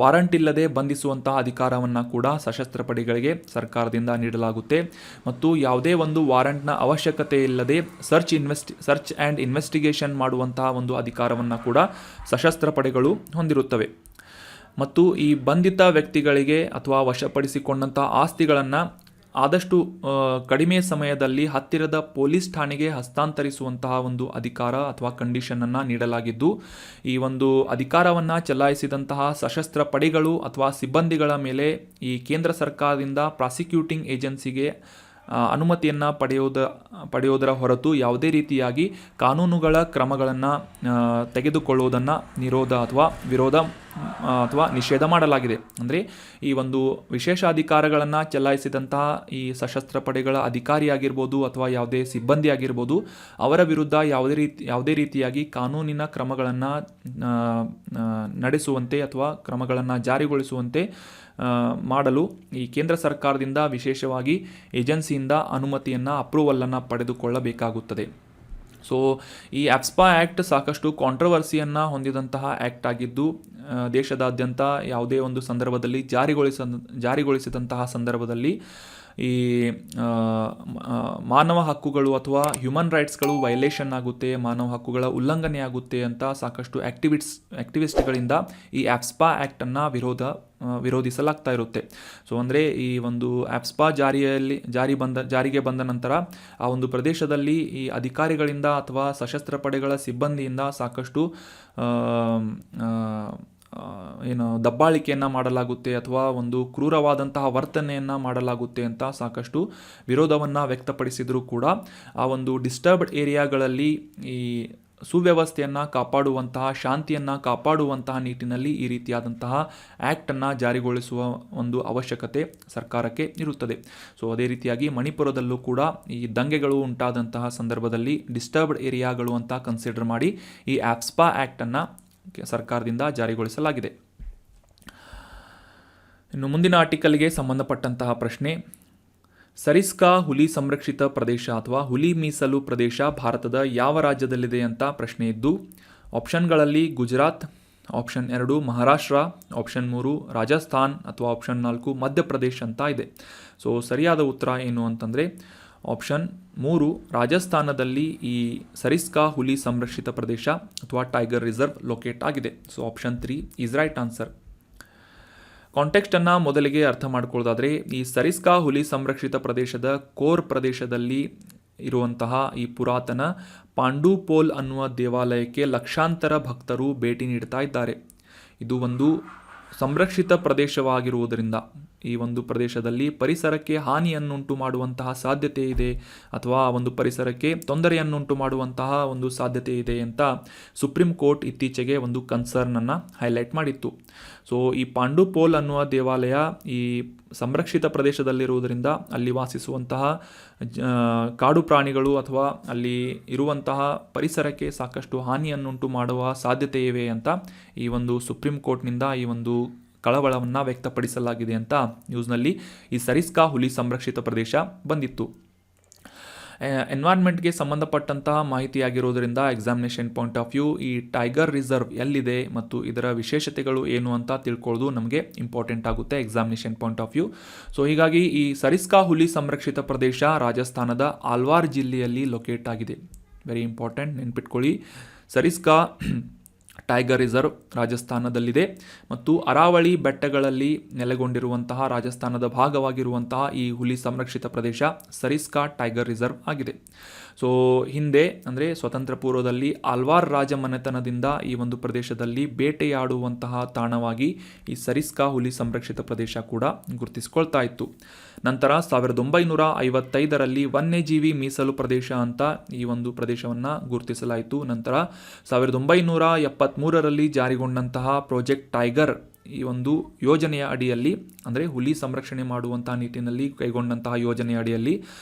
ವಾರಂಟ್ ಇಲ್ಲದೆ ಬಂಧಿಸುವಂತಹ ಅಧಿಕಾರವನ್ನು ಕೂಡ ಸಶಸ್ತ್ರ ಪಡೆಗಳಿಗೆ ಸರ್ಕಾರದಿಂದ ನೀಡಲಾಗುತ್ತೆ. ಮತ್ತು ಯಾವುದೇ ಒಂದು ವಾರಂಟ್ನ ಅವಶ್ಯಕತೆ ಇಲ್ಲದೆ ಸರ್ಚ್ ಆ್ಯಂಡ್ ಇನ್ವೆಸ್ಟಿಗೇಷನ್ ಮಾಡುವಂತಹ ಒಂದು ಅಧಿಕಾರವನ್ನು ಕೂಡ ಸಶಸ್ತ್ರ ಪಡೆಗಳು ಹೊಂದಿರುತ್ತವೆ. ಮತ್ತು ಈ ಬಂಧಿತ ವ್ಯಕ್ತಿಗಳಿಗೆ ಅಥವಾ ವಶಪಡಿಸಿಕೊಂಡಂತಹ ಆಸ್ತಿಗಳನ್ನು ಆದಷ್ಟು ಕಡಿಮೆ ಸಮಯದಲ್ಲಿ ಹತ್ತಿರದ ಪೊಲೀಸ್ ಠಾಣೆಗೆ ಹಸ್ತಾಂತರಿಸುವಂತಹ ಒಂದು ಅಧಿಕಾರ ಅಥವಾ ಕಂಡೀಷನನ್ನು ನೀಡಲಾಗಿದ್ದು, ಈ ಒಂದು ಅಧಿಕಾರವನ್ನು ಚಲಾಯಿಸಿದಂತಹ ಸಶಸ್ತ್ರ ಪಡೆಗಳು ಅಥವಾ ಸಿಬ್ಬಂದಿಗಳ ಮೇಲೆ ಈ ಕೇಂದ್ರ ಸರ್ಕಾರದಿಂದ ಪ್ರಾಸಿಕ್ಯೂಟಿಂಗ್ ಏಜೆನ್ಸಿಗೆ ಅನುಮತಿಯನ್ನು ಪಡೆಯೋದರ ಹೊರತು ಯಾವುದೇ ರೀತಿಯಾಗಿ ಕಾನೂನುಗಳ ಕ್ರಮಗಳನ್ನು ತೆಗೆದುಕೊಳ್ಳುವುದನ್ನು ವಿರೋಧ ಅಥವಾ ನಿಷೇಧ ಮಾಡಲಾಗಿದೆ. ಅಂದರೆ ಈ ಒಂದು ವಿಶೇಷ ಅಧಿಕಾರಗಳನ್ನು ಚಲಾಯಿಸಿದಂತಹ ಈ ಸಶಸ್ತ್ರ ಪಡೆಗಳ ಅಧಿಕಾರಿಯಾಗಿರ್ಬೋದು ಅಥವಾ ಯಾವುದೇ ಸಿಬ್ಬಂದಿ ಆಗಿರ್ಬೋದು, ಅವರ ವಿರುದ್ಧ ಯಾವುದೇ ರೀತಿಯಾಗಿ ಕಾನೂನಿನ ಕ್ರಮಗಳನ್ನು ನಡೆಸುವಂತೆ ಅಥವಾ ಕ್ರಮಗಳನ್ನು ಜಾರಿಗೊಳಿಸುವಂತೆ ಮಾಡಲು ಈ ಕೇಂದ್ರ ಸರ್ಕಾರದಿಂದ ವಿಶೇಷವಾಗಿ ಏಜೆನ್ಸಿಯಿಂದ ಅಪ್ರೂವಲನ್ನು ಪಡೆದುಕೊಳ್ಳಬೇಕಾಗುತ್ತದೆ. ಸೊ ಈ ಆಪ್ಸ್ಪಾ ಆ್ಯಕ್ಟ್ ಸಾಕಷ್ಟು ಕಾಂಟ್ರವರ್ಸಿಯನ್ನು ಹೊಂದಿದಂತಹ ಆ್ಯಕ್ಟ್ ಆಗಿದ್ದು, ದೇಶದಾದ್ಯಂತ ಯಾವುದೇ ಒಂದು ಸಂದರ್ಭದಲ್ಲಿ ಜಾರಿಗೊಳಿಸಿದಂತಹ ಸಂದರ್ಭದಲ್ಲಿ ಈ ಮಾನವ ಹಕ್ಕುಗಳು ಅಥವಾ ಹ್ಯೂಮನ್ ರೈಟ್ಸ್ಗಳು ವೈಲೇಷನ್ ಆಗುತ್ತೆ, ಮಾನವ ಹಕ್ಕುಗಳ ಉಲ್ಲಂಘನೆ ಆಗುತ್ತೆ ಅಂತ ಸಾಕಷ್ಟು ಆಕ್ಟಿವಿಸ್ಟ್ಗಳಿಂದ ಈ ಆಪ್ಸ್ಪಾ ಆ್ಯಕ್ಟನ್ನು ವಿರೋಧಿಸಲಾಗ್ತಾ ಇರುತ್ತೆ. ಸೊ ಅಂದರೆ ಈ ಒಂದು ಆಪ್ಸ್ಪಾ ಜಾರಿಗೆ ಬಂದ ನಂತರ ಆ ಒಂದು ಪ್ರದೇಶದಲ್ಲಿ ಈ ಅಧಿಕಾರಿಗಳಿಂದ ಅಥವಾ ಸಶಸ್ತ್ರ ಪಡೆಗಳ ಸಿಬ್ಬಂದಿಯಿಂದ ಸಾಕಷ್ಟು ದಬ್ಬಾಳಿಕೆಯನ್ನು ಮಾಡಲಾಗುತ್ತೆ ಅಥವಾ ಒಂದು ಕ್ರೂರವಾದಂತಹ ವರ್ತನೆಯನ್ನು ಮಾಡಲಾಗುತ್ತೆ ಅಂತ ಸಾಕಷ್ಟು ವಿರೋಧವನ್ನು ವ್ಯಕ್ತಪಡಿಸಿದರೂ ಕೂಡ ಆ ಒಂದು ಡಿಸ್ಟರ್ಬ್ಡ್ ಏರಿಯಾಗಳಲ್ಲಿ ಈ ಸುವ್ಯವಸ್ಥೆಯನ್ನು ಕಾಪಾಡುವಂತಹ, ಶಾಂತಿಯನ್ನು ಕಾಪಾಡುವಂತಹ ನಿಟ್ಟಿನಲ್ಲಿ ಈ ರೀತಿಯಾದಂತಹ ಆ್ಯಕ್ಟನ್ನು ಜಾರಿಗೊಳಿಸುವ ಒಂದು ಅವಶ್ಯಕತೆ ಸರ್ಕಾರಕ್ಕೆ ಇರುತ್ತದೆ. ಸೊ ಅದೇ ರೀತಿಯಾಗಿ ಮಣಿಪುರದಲ್ಲೂ ಕೂಡ ಈ ದಂಗೆಗಳು ಉಂಟಾದಂತಹ ಸಂದರ್ಭದಲ್ಲಿ ಡಿಸ್ಟರ್ಬ್ಡ್ ಏರಿಯಾಗಳು ಅಂತ ಕನ್ಸಿಡರ್ ಮಾಡಿ ಈ ಆಪ್ಸ್ಪಾ ಆ್ಯಕ್ಟನ್ನು ಸರ್ಕಾರದಿಂದ ಜಾರಿಗೊಳಿಸಲಾಗಿದೆ. ಇನ್ನು ಮುಂದಿನ ಆರ್ಟಿಕಲ್ಗೆ ಸಂಬಂಧಪಟ್ಟಂತಹ ಪ್ರಶ್ನೆ, ಸರಿಸ್ಕಾ ಹುಲಿ ಸಂರಕ್ಷಿತ ಪ್ರದೇಶ ಅಥವಾ ಹುಲಿ ಮೀಸಲು ಪ್ರದೇಶ ಭಾರತದ ಯಾವ ರಾಜ್ಯದಲ್ಲಿದೆ ಅಂತ ಪ್ರಶ್ನೆ ಇದ್ದು, ಆಪ್ಷನ್ಗಳಲ್ಲಿ ಗುಜರಾತ್, ಆಪ್ಷನ್ 2 ಮಹಾರಾಷ್ಟ್ರ, ಆಪ್ಷನ್ 3 ರಾಜಸ್ಥಾನ್ ಅಥವಾ ಆಪ್ಷನ್ 4 ಮಧ್ಯಪ್ರದೇಶ ಅಂತ ಇದೆ. ಸೊ ಸರಿಯಾದ ಉತ್ತರ ಏನು ಅಂತಂದರೆ ಆಪ್ಷನ್ 3 ರಾಜಸ್ಥಾನದಲ್ಲಿ ಈ ಸರಿಸ್ಕಾ ಹುಲಿ ಸಂರಕ್ಷಿತ ಪ್ರದೇಶ ಅಥವಾ ಟೈಗರ್ ರಿಸರ್ವ್ ಲೊಕೇಟ್ ಆಗಿದೆ. So option 3 is right answer. ಕಾಂಟೆಕ್ಸ್ಟನ್ನು ಮೊದಲಿಗೆ ಅರ್ಥ ಮಾಡ್ಕೊಳ್ಳೋದಾದರೆ, ಈ ಸರಿಸ್ಕಾ ಹುಲಿ ಸಂರಕ್ಷಿತ ಪ್ರದೇಶದ ಕೋರ್ ಪ್ರದೇಶದಲ್ಲಿ ಇರುವಂತಹ ಈ ಪುರಾತನ ಪಾಂಡುಪೋಲ್ ಅನ್ನುವ ದೇವಾಲಯಕ್ಕೆ ಲಕ್ಷಾಂತರ ಭಕ್ತರು ಭೇಟಿ ನೀಡ್ತಾ ಇದ್ದಾರೆ. ಇದು ಒಂದು ಸಂರಕ್ಷಿತ ಪ್ರದೇಶವಾಗಿರುವುದರಿಂದ ಈ ಒಂದು ಪ್ರದೇಶದಲ್ಲಿ ಪರಿಸರಕ್ಕೆ ಹಾನಿಯನ್ನುಂಟು ಮಾಡುವಂತಹ ಸಾಧ್ಯತೆ ಇದೆ ಅಥವಾ ಒಂದು ಪರಿಸರಕ್ಕೆ ತೊಂದರೆಯನ್ನುಂಟು ಮಾಡುವಂತಹ ಒಂದು ಸಾಧ್ಯತೆ ಇದೆ ಅಂತ ಸುಪ್ರೀಂ ಕೋರ್ಟ್ ಇತ್ತೀಚೆಗೆ ಒಂದು ಕನ್ಸರ್ನನ್ನು ಹೈಲೈಟ್ ಮಾಡಿತ್ತು. ಸೊ ಈ ಪಾಂಡುಪೋಲ್ ಅನ್ನುವ ದೇವಾಲಯ ಈ ಸಂರಕ್ಷಿತ ಪ್ರದೇಶದಲ್ಲಿರುವುದರಿಂದ ಅಲ್ಲಿ ವಾಸಿಸುವಂತಹ ಕಾಡು ಪ್ರಾಣಿಗಳು ಅಥವಾ ಅಲ್ಲಿ ಇರುವಂತಹ ಪರಿಸರಕ್ಕೆ ಸಾಕಷ್ಟು ಹಾನಿಯನ್ನುಂಟು ಮಾಡುವ ಸಾಧ್ಯತೆ ಇವೆ ಅಂತ ಈ ಒಂದು ಸುಪ್ರೀಂ ಕೋರ್ಟ್ನಿಂದ ಈ ಒಂದು ಕಳವಳವನ್ನು ವ್ಯಕ್ತಪಡಿಸಲಾಗಿದೆ ಅಂತ ನ್ಯೂಸ್ನಲ್ಲಿ ಈ ಸರಿಸ್ಕಾ ಹುಲಿ ಸಂರಕ್ಷಿತ ಪ್ರದೇಶ ಬಂದಿತ್ತು. ಎನ್ವೈರ್ನ್ಮೆಂಟ್ಗೆ ಸಂಬಂಧಪಟ್ಟಂತಹ ಮಾಹಿತಿಯಾಗಿರೋದರಿಂದ ಎಕ್ಸಾಮಿನೇಷನ್ ಪಾಯಿಂಟ್ ಆಫ್ ವ್ಯೂ ಈ ಟೈಗರ್ ರಿಸರ್ವ್ ಎಲ್ಲಿದೆ ಮತ್ತು ಇದರ ವಿಶೇಷತೆಗಳು ಏನು ಅಂತ ತಿಳ್ಕೊಳ್ಳೋದು ನಮಗೆ ಇಂಪಾರ್ಟೆಂಟ್ ಆಗುತ್ತೆ examination point of view. So ಹೀಗಾಗಿ ಈ ಸರಿಸ್ಕಾ ಹುಲಿ ಸಂರಕ್ಷಿತ ಪ್ರದೇಶ ರಾಜಸ್ಥಾನದ ಆಲ್ವಾರ್ ಜಿಲ್ಲೆಯಲ್ಲಿ ಲೊಕೇಟ್ ಆಗಿದೆ. ವೆರಿ ಇಂಪಾರ್ಟೆಂಟ್, ನೆನ್ಪಿಟ್ಕೊಳ್ಳಿ. ಸರಿಸ್ಕಾ ಟೈಗರ್ ರಿಸರ್ವ್ ರಾಜಸ್ಥಾನದಲ್ಲಿದೆ ಮತ್ತು ಅರಾವಳಿ ಬೆಟ್ಟಗಳಲ್ಲಿ ನೆಲೆಗೊಂಡಿರುವಂತಹ ರಾಜಸ್ಥಾನದ ಭಾಗವಾಗಿರುವಂತಹ ಈ ಹುಲಿ ಸಂರಕ್ಷಿತ ಪ್ರದೇಶ ಸರಿಸ್ಕಾ ಟೈಗರ್ ರಿಸರ್ವ್ ಆಗಿದೆ. ಸೊ ಹಿಂದೆ ಅಂದರೆ ಸ್ವತಂತ್ರ ಪೂರ್ವದಲ್ಲಿ ಆಲ್ವಾರ್ ರಾಜಮನೆತನದಿಂದ ಈ ಒಂದು ಪ್ರದೇಶದಲ್ಲಿ ಬೇಟೆಯಾಡುವಂತಹ ತಾಣವಾಗಿ ಈ ಸರಿಸ್ಕಾ ಹುಲಿ ಸಂರಕ್ಷಿತ ಪ್ರದೇಶ ಕೂಡ ಗುರುತಿಸಿಕೊಳ್ತಾ ಇತ್ತು. ನಂತರ 1955ರಲ್ಲಿ ವನ್ಯಜೀವಿ ಮೀಸಲು ಪ್ರದೇಶ ಅಂತ ಈ ಒಂದು ಪ್ರದೇಶವನ್ನು ಗುರುತಿಸಲಾಯಿತು. ನಂತರ 1973ರಲ್ಲಿ ಜಾರಿಗೊಂಡಂತಹ ಪ್ರಾಜೆಕ್ಟ್ ಟೈಗರ್ ಈ ಒಂದು ಯೋಜನೆಯ ಅಡಿಯಲ್ಲಿ ಅಂದರೆ ಹುಲಿ ಸಂರಕ್ಷಣೆ ಮಾಡುವಂತಹ ನಿಟ್ಟಿನಲ್ಲಿ ಕೈಗೊಂಡಂತಹ ಯೋಜನೆಯ ಅಡಿಯಲ್ಲಿ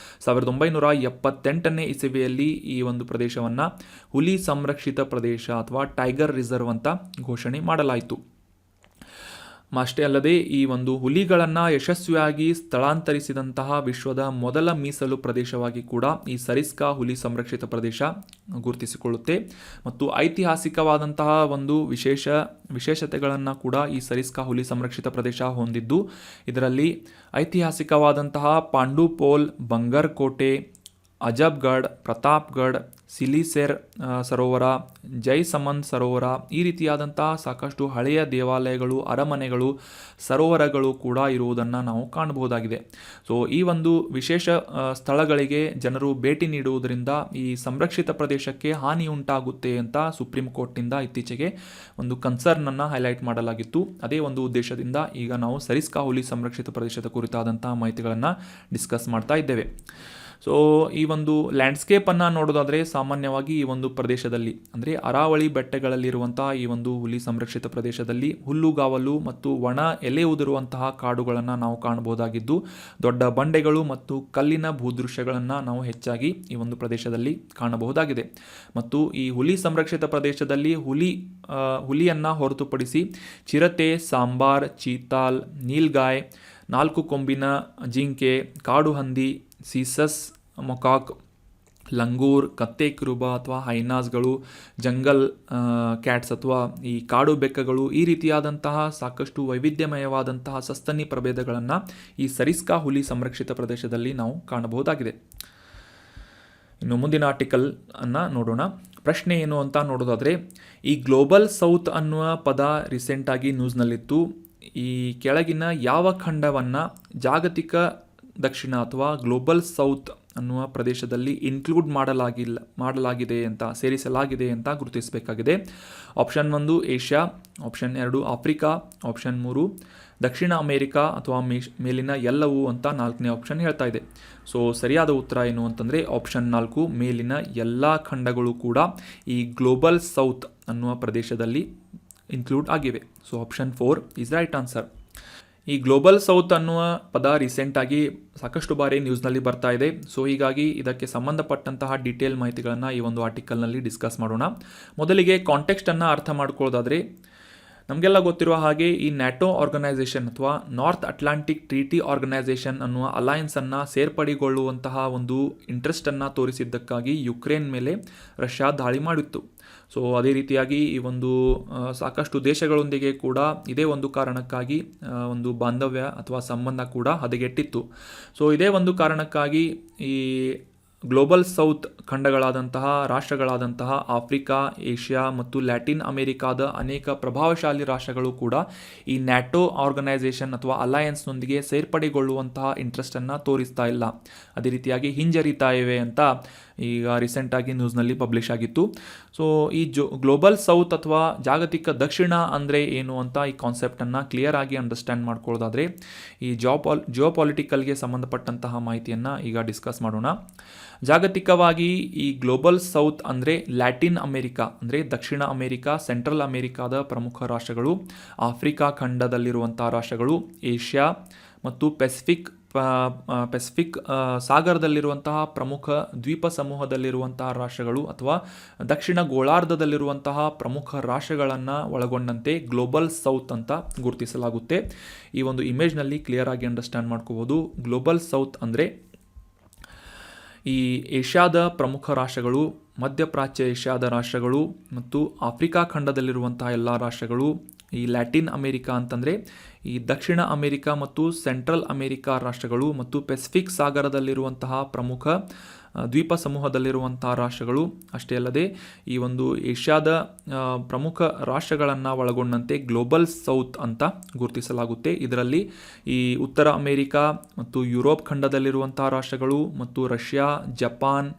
1978ನೇ ಇಸವಿಯಲ್ಲಿ ಈ ಒಂದು ಪ್ರದೇಶವನ್ನು ಹುಲಿ ಸಂರಕ್ಷಿತ ಪ್ರದೇಶ ಅಥವಾ ಟೈಗರ್ ರಿಸರ್ವ್ ಅಂತ ಘೋಷಣೆ ಮಾಡಲಾಯಿತು. ಅಷ್ಟೇ ಅಲ್ಲದೆ ಈ ಒಂದು ಹುಲಿಗಳನ್ನು ಯಶಸ್ವಿಯಾಗಿ ಸ್ಥಳಾಂತರಿಸಿದಂತಹ ವಿಶ್ವದ ಮೊದಲ ಮೀಸಲು ಪ್ರದೇಶವಾಗಿ ಕೂಡ ಈ ಸರಿಸ್ಕಾ ಹುಲಿ ಸಂರಕ್ಷಿತ ಪ್ರದೇಶ ಗುರುತಿಸಿಕೊಳ್ಳುತ್ತೆ ಮತ್ತು ಐತಿಹಾಸಿಕವಾದಂತಹ ಒಂದು ವಿಶೇಷತೆಗಳನ್ನು ಕೂಡ ಈ ಸರಿಸ್ಕಾ ಹುಲಿ ಸಂರಕ್ಷಿತ ಪ್ರದೇಶ ಹೊಂದಿದ್ದು, ಇದರಲ್ಲಿ ಐತಿಹಾಸಿಕವಾದಂತಹ ಪಾಂಡುಪೋಲ್, ಬಂಗರ್ ಕೋಟೆ, ಅಜಬ್ಗಢ್, ಪ್ರತಾಪ್ಗಢ್, ಸಿಲಿಸೆರ್ ಸರೋವರ, ಜೈಸಮಂದ್ ಸರೋವರ ಈ ರೀತಿಯಾದಂತಹ ಸಾಕಷ್ಟು ಹಳೆಯ ದೇವಾಲಯಗಳು, ಅರಮನೆಗಳು, ಸರೋವರಗಳು ಕೂಡ ಇರುವುದನ್ನು ನಾವು ಕಾಣಬಹುದಾಗಿದೆ. ಸೊ ಈ ಒಂದು ವಿಶೇಷ ಸ್ಥಳಗಳಿಗೆ ಜನರು ಭೇಟಿ ನೀಡುವುದರಿಂದ ಈ ಸಂರಕ್ಷಿತ ಪ್ರದೇಶಕ್ಕೆ ಹಾನಿ ಉಂಟಾಗುತ್ತೆ ಅಂತ ಸುಪ್ರೀಂ ಕೋರ್ಟ್ನಿಂದ ಇತ್ತೀಚೆಗೆ ಒಂದು ಕನ್ಸರ್ನನ್ನು ಹೈಲೈಟ್ ಮಾಡಲಾಗಿತ್ತು. ಅದೇ ಒಂದು ಉದ್ದೇಶದಿಂದ ಈಗ ನಾವು ಸರಿಸ್ಕಾ ಹುಲಿ ಸಂರಕ್ಷಿತ ಪ್ರದೇಶದ ಕುರಿತಾದಂತಹ ಮಾಹಿತಿಗಳನ್ನು ಡಿಸ್ಕಸ್ ಮಾಡ್ತಾ ಇದ್ದೇವೆ. ಸೊ ಈ ಒಂದು ಲ್ಯಾಂಡ್ಸ್ಕೇಪನ್ನು ನೋಡೋದಾದರೆ ಸಾಮಾನ್ಯವಾಗಿ ಈ ಒಂದು ಪ್ರದೇಶದಲ್ಲಿ ಅಂದರೆ ಅರಾವಳಿ ಬೆಟ್ಟಗಳಲ್ಲಿರುವಂತಹ ಈ ಒಂದು ಹುಲಿ ಸಂರಕ್ಷಿತ ಪ್ರದೇಶದಲ್ಲಿ ಹುಲ್ಲುಗಾವಲು ಮತ್ತು ಒಣ ಎಲೆ ಉದುರುವಂತಹ ಕಾಡುಗಳನ್ನು ನಾವು ಕಾಣಬಹುದಾಗಿದ್ದು, ದೊಡ್ಡ ಬಂಡೆಗಳು ಮತ್ತು ಕಲ್ಲಿನ ಭೂದೃಶ್ಯಗಳನ್ನು ನಾವು ಹೆಚ್ಚಾಗಿ ಈ ಒಂದು ಪ್ರದೇಶದಲ್ಲಿ ಕಾಣಬಹುದಾಗಿದೆ. ಮತ್ತು ಈ ಹುಲಿ ಸಂರಕ್ಷಿತ ಪ್ರದೇಶದಲ್ಲಿ ಹುಲಿಯನ್ನು ಹೊರತುಪಡಿಸಿ ಚಿರತೆ, ಸಾಂಬಾರ್, ಚೀತಾಲ್, ನೀಲ್ಗಾಯ್, 4 ಕೊಂಬಿನ ಜಿಂಕೆ, ಕಾಡು ಹಂದಿ, ಸೀಸಸ್ ಮೊಕಾಕ್, ಲಂಗೂರ್, ಕತ್ತೆ ಕುರುಬ ಅಥವಾ ಹೈನಾಸ್ಗಳು, ಜಂಗಲ್ ಕ್ಯಾಟ್ಸ್ ಅಥವಾ ಈ ಕಾಡು ಬೆಕ್ಕಗಳು ಈ ರೀತಿಯಾದಂತಹ ಸಾಕಷ್ಟು ವೈವಿಧ್ಯಮಯವಾದಂತಹ ಸಸ್ತನಿ ಪ್ರಭೇದಗಳನ್ನು ಈ ಸರಿಸ್ಕಾ ಹುಲಿ ಸಂರಕ್ಷಿತ ಪ್ರದೇಶದಲ್ಲಿ ನಾವು ಕಾಣಬಹುದಾಗಿದೆ. ಇನ್ನು ಮುಂದಿನ ಆರ್ಟಿಕಲ್ ಅನ್ನು ನೋಡೋಣ. ಪ್ರಶ್ನೆ ಏನು ಅಂತ ನೋಡೋದಾದರೆ, ಈ ಗ್ಲೋಬಲ್ ಸೌತ್ ಅನ್ನುವ ಪದ ರೀಸೆಂಟಾಗಿ ನ್ಯೂಸ್ನಲ್ಲಿತ್ತು. ಈ ಕೆಳಗಿನ ಯಾವ ಖಂಡವನ್ನು ಜಾಗತಿಕ ದಕ್ಷಿಣ ಅಥವಾ ಗ್ಲೋಬಲ್ ಸೌತ್ ಅನ್ನುವ ಪ್ರದೇಶದಲ್ಲಿ ಇನ್ಕ್ಲೂಡ್ ಮಾಡಲಾಗಿದೆ ಅಂತ ಸೇರಿಸಲಾಗಿದೆ ಅಂತ ಗುರುತಿಸಬೇಕಾಗಿದೆ. Option 1 Asia, option 2 Africa, option 3 ದಕ್ಷಿಣ ಅಮೇರಿಕಾ ಅಥವಾ ಮೇಲಿನ ಎಲ್ಲವೂ ಅಂತ 4ನೇ ಆಪ್ಷನ್ ಹೇಳ್ತಾ ಇದೆ. ಸೊ ಸರಿಯಾದ ಉತ್ತರ ಏನು ಅಂತಂದರೆ ಆಪ್ಷನ್ 4 ಮೇಲಿನ ಎಲ್ಲ ಖಂಡಗಳು ಕೂಡ ಈ ಗ್ಲೋಬಲ್ ಸೌತ್ ಅನ್ನುವ ಪ್ರದೇಶದಲ್ಲಿ ಇನ್ಕ್ಲೂಡ್ ಆಗಿವೆ. So option 4 is right answer. ಈ ಗ್ಲೋಬಲ್ ಸೌತ್ ಅನ್ನುವ ಪದ ರೀಸೆಂಟಾಗಿ ಸಾಕಷ್ಟು ಬಾರಿ ನ್ಯೂಸ್ನಲ್ಲಿ ಬರ್ತಾ ಇದೆ. ಸೊ ಹೀಗಾಗಿ ಇದಕ್ಕೆ ಸಂಬಂಧಪಟ್ಟಂತಹ ಡೀಟೇಲ್ ಮಾಹಿತಿಗಳನ್ನು ಈ ಒಂದು ಆರ್ಟಿಕಲ್ನಲ್ಲಿ ಡಿಸ್ಕಸ್ ಮಾಡೋಣ. ಮೊದಲಿಗೆ ಕಾಂಟೆಕ್ಸ್ಟನ್ನು ಅರ್ಥ ಮಾಡ್ಕೊಳ್ಳೋದಾದರೆ, ನಮಗೆಲ್ಲ ಗೊತ್ತಿರುವ ಹಾಗೆ ಈ ನ್ಯಾಟೋ ಆರ್ಗನೈಸೇಷನ್ ಅಥವಾ ನಾರ್ತ್ ಅಟ್ಲಾಂಟಿಕ್ ಟ್ರೀಟಿ ಆರ್ಗನೈಸೇಷನ್ ಅನ್ನುವ ಅಲಯನ್ಸನ್ನು ಸೇರ್ಪಡೆಗೊಳ್ಳುವಂತಹ ಒಂದು ಇಂಟ್ರೆಸ್ಟನ್ನು ತೋರಿಸಿದ್ದಕ್ಕಾಗಿ ಯುಕ್ರೇನ್ ಮೇಲೆ ರಷ್ಯಾ ದಾಳಿ ಮಾಡಿತ್ತು. ಸೊ ಅದೇ ರೀತಿಯಾಗಿ ಈ ಒಂದು ಸಾಕಷ್ಟು ದೇಶಗಳೊಂದಿಗೆ ಕೂಡ ಇದೇ ಒಂದು ಕಾರಣಕ್ಕಾಗಿ ಒಂದು ಬಾಂಧವ್ಯ ಅಥವಾ ಸಂಬಂಧ ಕೂಡ ಹದಗೆಟ್ಟಿತ್ತು. ಸೊ ಇದೇ ಒಂದು ಕಾರಣಕ್ಕಾಗಿ ಈ ಗ್ಲೋಬಲ್ ಸೌತ್ ಖಂಡಗಳಾದಂತಹ ರಾಷ್ಟ್ರಗಳಾದಂತಹ ಆಫ್ರಿಕಾ, ಏಷ್ಯಾ ಮತ್ತು ಲ್ಯಾಟಿನ್ ಅಮೆರಿಕಾದ ಅನೇಕ ಪ್ರಭಾವಶಾಲಿ ರಾಷ್ಟ್ರಗಳು ಕೂಡ ಈ ನ್ಯಾಟೋ ಆರ್ಗನೈಸೇಷನ್ ಅಥವಾ ಅಲಯನ್ಸ್ನೊಂದಿಗೆ ಸೇರ್ಪಡೆಗೊಳ್ಳುವಂತಹ ಇಂಟ್ರೆಸ್ಟನ್ನು ತೋರಿಸ್ತಾ ಇಲ್ಲ, ಅದೇ ರೀತಿಯಾಗಿ ಹಿಂಜರಿತಾ ಇವೆ ಅಂತ ಈಗ ರೀಸೆಂಟಾಗಿ ನ್ಯೂಸ್ನಲ್ಲಿ ಪಬ್ಲಿಷ್ ಆಗಿತ್ತು. ಸೊ ಈ ಗ್ಲೋಬಲ್ ಸೌತ್ ಅಥವಾ ಜಾಗತಿಕ ದಕ್ಷಿಣ ಅಂದರೆ ಏನು ಅಂತ ಈ ಕಾನ್ಸೆಪ್ಟನ್ನು ಕ್ಲಿಯರ್ ಆಗಿ ಅಂಡರ್ಸ್ಟ್ಯಾಂಡ್ ಮಾಡ್ಕೊಳ್ಳೋದಾದರೆ ಈ ಜಿಯೋಪಾಲಿಟಿಕಲ್ಗೆ ಸಂಬಂಧಪಟ್ಟಂತಹ ಮಾಹಿತಿಯನ್ನು ಈಗ ಡಿಸ್ಕಸ್ ಮಾಡೋಣ. ಜಾಗತಿಕವಾಗಿ ಈ ಗ್ಲೋಬಲ್ ಸೌತ್ ಅಂದರೆ ಲ್ಯಾಟಿನ್ ಅಮೆರಿಕಾ ಅಂದರೆ ದಕ್ಷಿಣ ಅಮೆರಿಕಾ, ಸೆಂಟ್ರಲ್ ಅಮೆರಿಕಾದ ಪ್ರಮುಖ ರಾಷ್ಟ್ರಗಳು, ಆಫ್ರಿಕಾ ಖಂಡದಲ್ಲಿರುವಂಥ ರಾಷ್ಟ್ರಗಳು, ಏಷ್ಯಾ ಮತ್ತು ಪೆಸಿಫಿಕ್ ಸಾಗರದಲ್ಲಿರುವಂತಹ ಪ್ರಮುಖ ದ್ವೀಪ ಸಮೂಹದಲ್ಲಿರುವಂತಹ ರಾಷ್ಟ್ರಗಳು ಅಥವಾ ದಕ್ಷಿಣ ಗೋಳಾರ್ಧದಲ್ಲಿರುವಂತಹ ಪ್ರಮುಖ ರಾಷ್ಟ್ರಗಳನ್ನು ಒಳಗೊಂಡಂತೆ ಗ್ಲೋಬಲ್ ಸೌತ್ ಅಂತ ಗುರುತಿಸಲಾಗುತ್ತೆ. ಈ ಒಂದು ಇಮೇಜ್ನಲ್ಲಿ ಕ್ಲಿಯರ್ ಆಗಿ ಅಂಡರ್ಸ್ಟ್ಯಾಂಡ್ ಮಾಡ್ಕೋಬೋದು. ಗ್ಲೋಬಲ್ ಸೌತ್ ಅಂದರೆ ಈ ಏಷ್ಯಾದ ಪ್ರಮುಖ ರಾಷ್ಟ್ರಗಳು, ಮಧ್ಯಪ್ರಾಚ್ಯ ಏಷ್ಯಾದ ರಾಷ್ಟ್ರಗಳು ಮತ್ತು ಆಫ್ರಿಕಾ ಖಂಡದಲ್ಲಿರುವಂತಹ ಎಲ್ಲ ರಾಷ್ಟ್ರಗಳು, ಈ ಲ್ಯಾಟಿನ್ ಅಮೆರಿಕಾ ಅಂತಂದರೆ ಈ ದಕ್ಷಿಣ ಅಮೆರಿಕಾ ಮತ್ತು ಸೆಂಟ್ರಲ್ ಅಮೆರಿಕಾ ರಾಷ್ಟ್ರಗಳು ಮತ್ತು ಪೆಸಿಫಿಕ್ ಸಾಗರದಲ್ಲಿರುವಂತಹ ಪ್ರಮುಖ ದ್ವೀಪ ಸಮೂಹದಲ್ಲಿರುವಂತಹ ರಾಷ್ಟ್ರಗಳು, ಅಷ್ಟೇ ಅಲ್ಲದೆ ಈ ಒಂದು ಏಷ್ಯಾದ ಪ್ರಮುಖ ರಾಷ್ಟ್ರಗಳನ್ನು ಒಳಗೊಂಡಂತೆ ಗ್ಲೋಬಲ್ ಸೌತ್ ಅಂತ ಗುರುತಿಸಲಾಗುತ್ತೆ. ಇದರಲ್ಲಿ ಈ ಉತ್ತರ ಅಮೆರಿಕಾ ಮತ್ತು ಯುರೋಪ್ ಖಂಡದಲ್ಲಿರುವಂತಹ ರಾಷ್ಟ್ರಗಳು ಮತ್ತು Russia, Japan,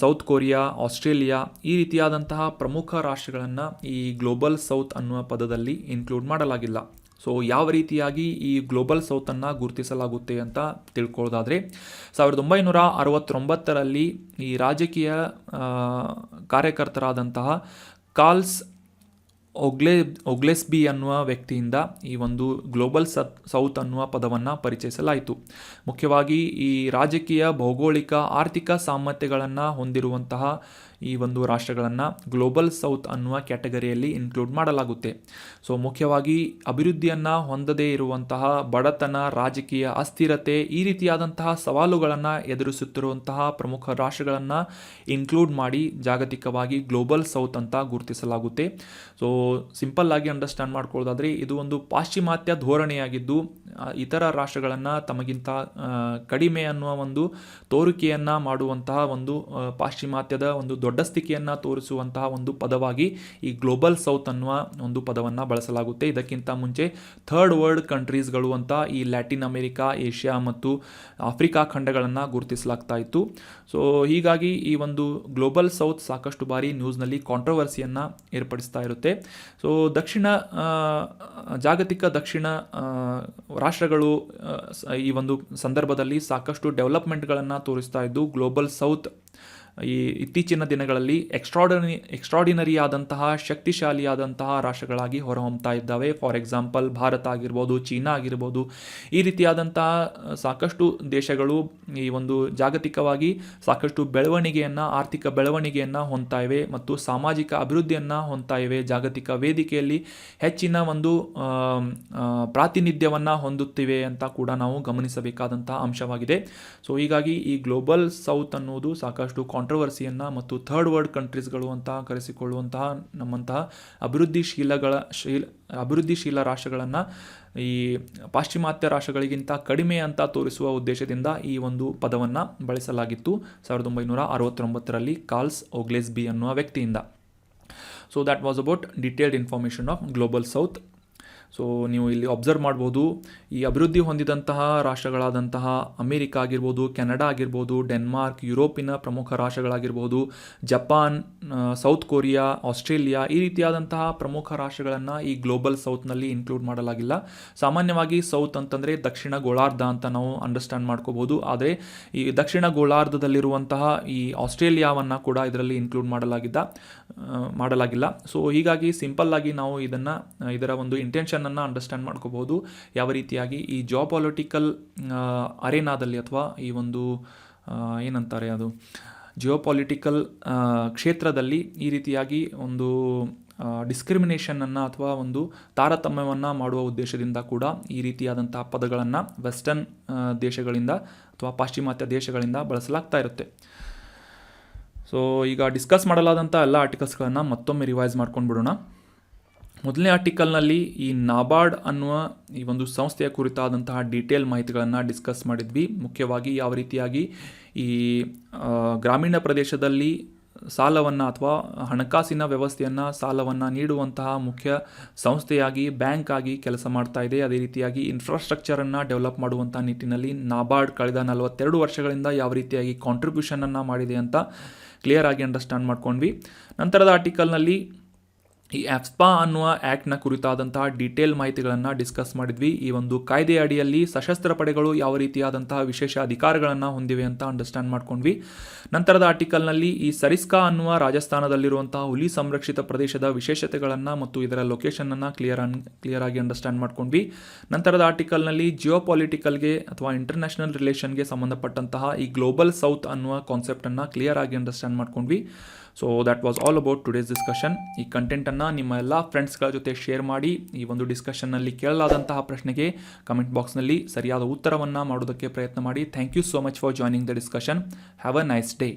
south Korea, Australia ಈ ರೀತಿಯಾದಂತಹ ಪ್ರಮುಖ ರಾಷ್ಟ್ರಗಳನ್ನು ಈ ಗ್ಲೋಬಲ್ ಸೌತ್ ಅನ್ನುವ ಪದದಲ್ಲಿ ಇನ್ಕ್ಲೂಡ್ ಮಾಡಲಾಗಿಲ್ಲ. ಸೊ ಯಾವ ರೀತಿಯಾಗಿ ಈ ಗ್ಲೋಬಲ್ ಸೌತನ್ನು ಗುರುತಿಸಲಾಗುತ್ತೆ ಅಂತ ತಿಳ್ಕೊಳ್ಳೋದಾದರೆ 1969ರಲ್ಲಿ ಈ ರಾಜಕೀಯ ಕಾರ್ಯಕರ್ತರಾದಂತಹ ಕಾರ್ಲ್ ಒಗ್ಲೆಸ್ಬಿ ಅನ್ನುವ ವ್ಯಕ್ತಿಯಿಂದ ಈ ಒಂದು ಗ್ಲೋಬಲ್ ಸೌತ್ ಅನ್ನುವ ಪದವನ್ನು ಪರಿಚಯಿಸಲಾಯಿತು. ಮುಖ್ಯವಾಗಿ ಈ ರಾಜಕೀಯ, ಭೌಗೋಳಿಕ, ಆರ್ಥಿಕ ಸಾಮರ್ಥ್ಯಗಳನ್ನು ಹೊಂದಿರುವಂತಹ ಈ ಒಂದು ರಾಷ್ಟ್ರಗಳನ್ನು ಗ್ಲೋಬಲ್ ಸೌತ್ ಅನ್ನುವ ಕ್ಯಾಟಗರಿಯಲ್ಲಿ ಇನ್ಕ್ಲೂಡ್ ಮಾಡಲಾಗುತ್ತೆ. ಸೊ ಮುಖ್ಯವಾಗಿ ಅಭಿವೃದ್ಧಿಯನ್ನು ಹೊಂದದೇ ಇರುವಂತಹ, ಬಡತನ, ರಾಜಕೀಯ ಅಸ್ಥಿರತೆ ಈ ರೀತಿಯಾದಂತಹ ಸವಾಲುಗಳನ್ನು ಎದುರಿಸುತ್ತಿರುವಂತಹ ಪ್ರಮುಖ ರಾಷ್ಟ್ರಗಳನ್ನು ಇನ್ಕ್ಲೂಡ್ ಮಾಡಿ ಜಾಗತಿಕವಾಗಿ ಗ್ಲೋಬಲ್ ಸೌತ್ ಅಂತ ಗುರುತಿಸಲಾಗುತ್ತೆ. ಸೊ ಸಿಂಪಲ್ ಆಗಿ ಅಂಡರ್ಸ್ಟ್ಯಾಂಡ್ ಮಾಡ್ಕೊಳ್ಳೋದಾದರೆ ಇದು ಒಂದು ಪಾಶ್ಚಿಮಾತ್ಯ ಧೋರಣೆಯಾಗಿದ್ದು ಇತರ ರಾಷ್ಟ್ರಗಳನ್ನು ತಮಗಿಂತ ಕಡಿಮೆ ಅನ್ನುವ ಒಂದು ತೋರಿಕೆಯನ್ನು ಮಾಡುವಂತಹ ಒಂದು ಪಾಶ್ಚಿಮಾತ್ಯದ ಒಂದು ದೊಡ್ಡಸ್ತಿಕೆಯನ್ನು ತೋರಿಸುವಂತಹ ಒಂದು ಪದವಾಗಿ ಈ ಗ್ಲೋಬಲ್ ಸೌತ್ ಅನ್ನುವ ಒಂದು ಪದವನ್ನು ಬಳಸಲಾಗುತ್ತೆ. ಇದಕ್ಕಿಂತ ಮುಂಚೆ ಥರ್ಡ್ ವರ್ಲ್ಡ್ ಕಂಟ್ರೀಸ್ಗಳು ಅಂತ ಈ ಲ್ಯಾಟಿನ್ ಅಮೆರಿಕಾ, ಏಷ್ಯಾ ಮತ್ತು ಆಫ್ರಿಕಾ ಖಂಡಗಳನ್ನು ಗುರುತಿಸಲಾಗ್ತಾ ಇತ್ತು. ಸೊ ಹೀಗಾಗಿ ಈ ಒಂದು ಗ್ಲೋಬಲ್ ಸೌತ್ ಸಾಕಷ್ಟು ಬಾರಿ ನ್ಯೂಸ್ನಲ್ಲಿ ಕಾಂಟ್ರವರ್ಸಿಯನ್ನು ಏರ್ಪಡಿಸ್ತಾ ಇರುತ್ತೆ. ಸೊ ಜಾಗತಿಕ ದಕ್ಷಿಣ ರಾಷ್ಟ್ರಗಳು ಈ ಒಂದು ಸಂದರ್ಭದಲ್ಲಿ ಸಾಕಷ್ಟು ಡೆವಲಪ್ಮೆಂಟ್ಗಳನ್ನು ತೋರಿಸ್ತಾ ಇದ್ದು ಗ್ಲೋಬಲ್ ಸೌತ್ ಈ ಇತ್ತೀಚಿನ ದಿನಗಳಲ್ಲಿ ಎಕ್ಸ್ಟ್ರಾಡಿನರಿ ಆದಂತಹ ಶಕ್ತಿಶಾಲಿಯಾದಂತಹ ರಾಷ್ಟ್ರಗಳಾಗಿ ಹೊರಹೊಮ್ತಾ ಇದ್ದಾವೆ. ಫಾರ್ ಎಕ್ಸಾಂಪಲ್ ಭಾರತ ಆಗಿರ್ಬೋದು, ಚೀನಾ ಆಗಿರ್ಬೋದು, ಈ ರೀತಿಯಾದಂತಹ ಸಾಕಷ್ಟು ದೇಶಗಳು ಈ ಒಂದು ಜಾಗತಿಕವಾಗಿ ಸಾಕಷ್ಟು ಆರ್ಥಿಕ ಬೆಳವಣಿಗೆಯನ್ನು ಹೊಂದ್ತಾ ಇವೆ ಮತ್ತು ಸಾಮಾಜಿಕ ಅಭಿವೃದ್ಧಿಯನ್ನು ಹೊಂದ್ತಾ ಇವೆ. ಜಾಗತಿಕ ವೇದಿಕೆಯಲ್ಲಿ ಹೆಚ್ಚಿನ ಒಂದು ಪ್ರಾತಿನಿಧ್ಯವನ್ನು ಹೊಂದುತ್ತಿವೆ ಅಂತ ಕೂಡ ನಾವು ಗಮನಿಸಬೇಕಾದಂತಹ ಅಂಶವಾಗಿದೆ. ಸೊ ಹೀಗಾಗಿ ಈ ಗ್ಲೋಬಲ್ ಸೌತ್ ಅನ್ನೋದು ಸಾಕಷ್ಟು ಕಾಂಟ್ರವರ್ಸಿಯನ್ನು ಮತ್ತು ಥರ್ಡ್ ವರ್ಲ್ಡ್ ಕಂಟ್ರೀಸ್ಗಳು ಅಂತ ಕರೆಸಿಕೊಳ್ಳುವಂತಹ ನಮ್ಮಂತಹ ಅಭಿವೃದ್ಧಿಶೀಲ ರಾಷ್ಟ್ರಗಳನ್ನು ಈ ಪಾಶ್ಚಿಮಾತ್ಯ ರಾಷ್ಟ್ರಗಳಿಗಿಂತ ಕಡಿಮೆ ಅಂತ ತೋರಿಸುವ ಉದ್ದೇಶದಿಂದ ಈ ಒಂದು ಪದವನ್ನು ಬಳಸಲಾಗಿತ್ತು 1969ರಲ್ಲಿ ಕಾರ್ಲ್ ಒಗ್ಲೆಸ್ಬಿ ಅನ್ನುವ ವ್ಯಕ್ತಿಯಿಂದ. So that was about detailed information of global south. So ನೀವು ಇಲ್ಲಿ ಅಬ್ಸರ್ವ್ ಮಾಡ್ಬೋದು, ಈ ಅಭಿವೃದ್ಧಿ ಹೊಂದಿದಂತಹ ರಾಷ್ಟ್ರಗಳಾದಂತಹ ಅಮೇರಿಕಾ ಆಗಿರ್ಬೋದು, ಕೆನಡಾ ಆಗಿರ್ಬೋದು, ಡೆನ್ಮಾರ್ಕ್, ಯುರೋಪಿನ ಪ್ರಮುಖ ರಾಷ್ಟ್ರಗಳಾಗಿರ್ಬೋದು, ಜಪಾನ್, ಸೌತ್ ಕೊರಿಯಾ, ಆಸ್ಟ್ರೇಲಿಯಾ ಈ ರೀತಿಯಾದಂತಹ ಪ್ರಮುಖ ರಾಷ್ಟ್ರಗಳನ್ನು ಈ ಗ್ಲೋಬಲ್ ಸೌತ್ನಲ್ಲಿ ಇನ್ಕ್ಲೂಡ್ ಮಾಡಲಾಗಿಲ್ಲ. ಸಾಮಾನ್ಯವಾಗಿ ಸೌತ್ ಅಂತಂದರೆ ದಕ್ಷಿಣ ಗೋಳಾರ್ಧ ಅಂತ ನಾವು ಅಂಡರ್ಸ್ಟ್ಯಾಂಡ್ ಮಾಡ್ಕೋಬೋದು. ಆದರೆ ಈ ದಕ್ಷಿಣ ಗೋಳಾರ್ಧದಲ್ಲಿರುವಂತಹ ಈ ಆಸ್ಟ್ರೇಲಿಯಾವನ್ನು ಕೂಡ ಇದರಲ್ಲಿ ಇನ್ಕ್ಲೂಡ್ ಮಾಡಲಾಗಿಲ್ಲ. ಸೊ ಹೀಗಾಗಿ ಸಿಂಪಲ್ ಆಗಿ ನಾವು ಇದರ ಒಂದು ಇಂಟೆನ್ಷನ್ ಅಂಡರ್ಸ್ಟ್ಯಾಂಡ್ ಮಾಡ್ಕೋಬಹುದು. ಯಾವ ರೀತಿಯಾಗಿ ಈ ಜಿಯೋಪಾಲಿಟಿಕಲ್ ಅರೇನಾದಲ್ಲಿ ಅಥವಾ ಈ ಒಂದು ಏನಂತಾರೆ ಅದು ಜಿಯೋಪಾಲಿಟಿಕಲ್ ಕ್ಷೇತ್ರದಲ್ಲಿ ಈ ರೀತಿಯಾಗಿ ಒಂದು ಡಿಸ್ಕ್ರಿಮಿನೇಷನನ್ನು ಅಥವಾ ಒಂದು ತಾರತಮ್ಯವನ್ನು ಮಾಡುವ ಉದ್ದೇಶದಿಂದ ಕೂಡ ಈ ರೀತಿಯಾದಂತಹ ಪದಗಳನ್ನು ವೆಸ್ಟರ್ನ್ ದೇಶಗಳಿಂದ ಅಥವಾ ಪಾಶ್ಚಿಮಾತ್ಯ ದೇಶಗಳಿಂದ ಬಳಸಲಾಗ್ತಾ ಇರುತ್ತೆ. ಸೊ ಈಗ ಡಿಸ್ಕಸ್ ಮಾಡಲಾದಂಥ ಎಲ್ಲ ಆರ್ಟಿಕಲ್ಸ್ಗಳನ್ನು ಮತ್ತೊಮ್ಮೆ ರಿವೈಸ್ ಮಾಡ್ಕೊಂಡು ಬಿಡೋಣ. ಮೊದಲನೇ ಆರ್ಟಿಕಲ್ನಲ್ಲಿ ಈ ನಾಬಾರ್ಡ್ ಅನ್ನುವ ಈ ಒಂದು ಸಂಸ್ಥೆಯ ಕುರಿತಾದಂತಹ ಡೀಟೇಲ್ ಮಾಹಿತಿಗಳನ್ನು ಡಿಸ್ಕಸ್ ಮಾಡಿದ್ವಿ. ಮುಖ್ಯವಾಗಿ ಯಾವ ರೀತಿಯಾಗಿ ಈ ಗ್ರಾಮೀಣ ಪ್ರದೇಶದಲ್ಲಿ ಸಾಲವನ್ನು ಅಥವಾ ಹಣಕಾಸಿನ ವ್ಯವಸ್ಥೆಯನ್ನು ಸಾಲವನ್ನು ನೀಡುವಂತಹ ಮುಖ್ಯ ಸಂಸ್ಥೆಯಾಗಿ ಬ್ಯಾಂಕ್ ಆಗಿ ಕೆಲಸ ಮಾಡ್ತಾ ಇದೆ. ಅದೇ ರೀತಿಯಾಗಿ ಇನ್ಫ್ರಾಸ್ಟ್ರಕ್ಚರನ್ನು ಡೆವಲಪ್ ಮಾಡುವಂಥ ನಿಟ್ಟಿನಲ್ಲಿ ನಾಬಾರ್ಡ್ ಕಳೆದ 42 ವರ್ಷಗಳಿಂದ ಯಾವ ರೀತಿಯಾಗಿ ಕಾಂಟ್ರಿಬ್ಯೂಷನನ್ನು ಮಾಡಿದೆ ಅಂತ ಕ್ಲಿಯರ್ ಆಗಿ ಅಂಡರ್ಸ್ಟ್ಯಾಂಡ್ ಮಾಡ್ಕೊಂಡ್ವಿ. ನಂತರದ ಆರ್ಟಿಕಲ್ನಲ್ಲಿ ಈ ಆಫ್ಸ್ಪಾ ಅನ್ನುವ ಆ್ಯಕ್ಟ್ನ ಕುರಿತಾದಂತಹ ಡೀಟೇಲ್ ಮಾಹಿತಿಗಳನ್ನು ಡಿಸ್ಕಸ್ ಮಾಡಿದ್ವಿ. ಈ ಒಂದು ಕಾಯ್ದೆಯ ಅಡಿಯಲ್ಲಿ ಸಶಸ್ತ್ರ ಪಡೆಗಳು ಯಾವ ರೀತಿಯಾದಂತಹ ವಿಶೇಷ ಅಧಿಕಾರಗಳನ್ನು ಹೊಂದಿವೆ ಅಂತ ಅಂಡರ್ಸ್ಟ್ಯಾಂಡ್ ಮಾಡ್ಕೊಂಡ್ವಿ. ನಂತರದ ಆರ್ಟಿಕಲ್ನಲ್ಲಿ ಈ ಸರಿಸ್ಕಾ ಅನ್ನುವ ರಾಜಸ್ಥಾನದಲ್ಲಿರುವಂತಹ ಹುಲಿ ಸಂರಕ್ಷಿತ ಪ್ರದೇಶದ ವಿಶೇಷತೆಗಳನ್ನು ಮತ್ತು ಇದರ ಲೊಕೇಶನನ್ನು ಕ್ಲಿಯರ್ ಆಗಿ ಅಂಡರ್ಸ್ಟ್ಯಾಂಡ್ ಮಾಡ್ಕೊಂಡ್ವಿ. ನಂತರದ ಆರ್ಟಿಕಲ್ನಲ್ಲಿ ಜಿಯೋಪಾಲಿಟಿಕಲ್ಗೆ ಅಥವಾ ಇಂಟರ್ನ್ಯಾಷನಲ್ ರಿಲೇಷನ್ಗೆ ಸಂಬಂಧಪಟ್ಟಂತಹ ಈ ಗ್ಲೋಬಲ್ ಸೌತ್ ಅನ್ನುವ ಕಾನ್ಸೆಪ್ಟನ್ನು ಕ್ಲಿಯರ್ ಆಗಿ ಅಂಡರ್ಸ್ಟ್ಯಾಂಡ್ ಮಾಡ್ಕೊಂಡ್ವಿ. So that was all about today's discussion. ಈ ಕಂಟೆಂಟನ್ನು ನಿಮ್ಮ ಎಲ್ಲ ಫ್ರೆಂಡ್ಸ್ಗಳ ಜೊತೆ ಶೇರ್ ಮಾಡಿ. ಈ ಒಂದು ಡಿಸ್ಕಷನ್ನಲ್ಲಿ ಕೇಳಲಾದಂತಹ ಪ್ರಶ್ನೆಗೆ ಕಮೆಂಟ್ ಬಾಕ್ಸ್ನಲ್ಲಿ ಸರಿಯಾದ ಉತ್ತರವನ್ನು ಮಾಡೋದಕ್ಕೆ ಪ್ರಯತ್ನ ಮಾಡಿ. Thank you so much for joining the discussion. Have a nice day.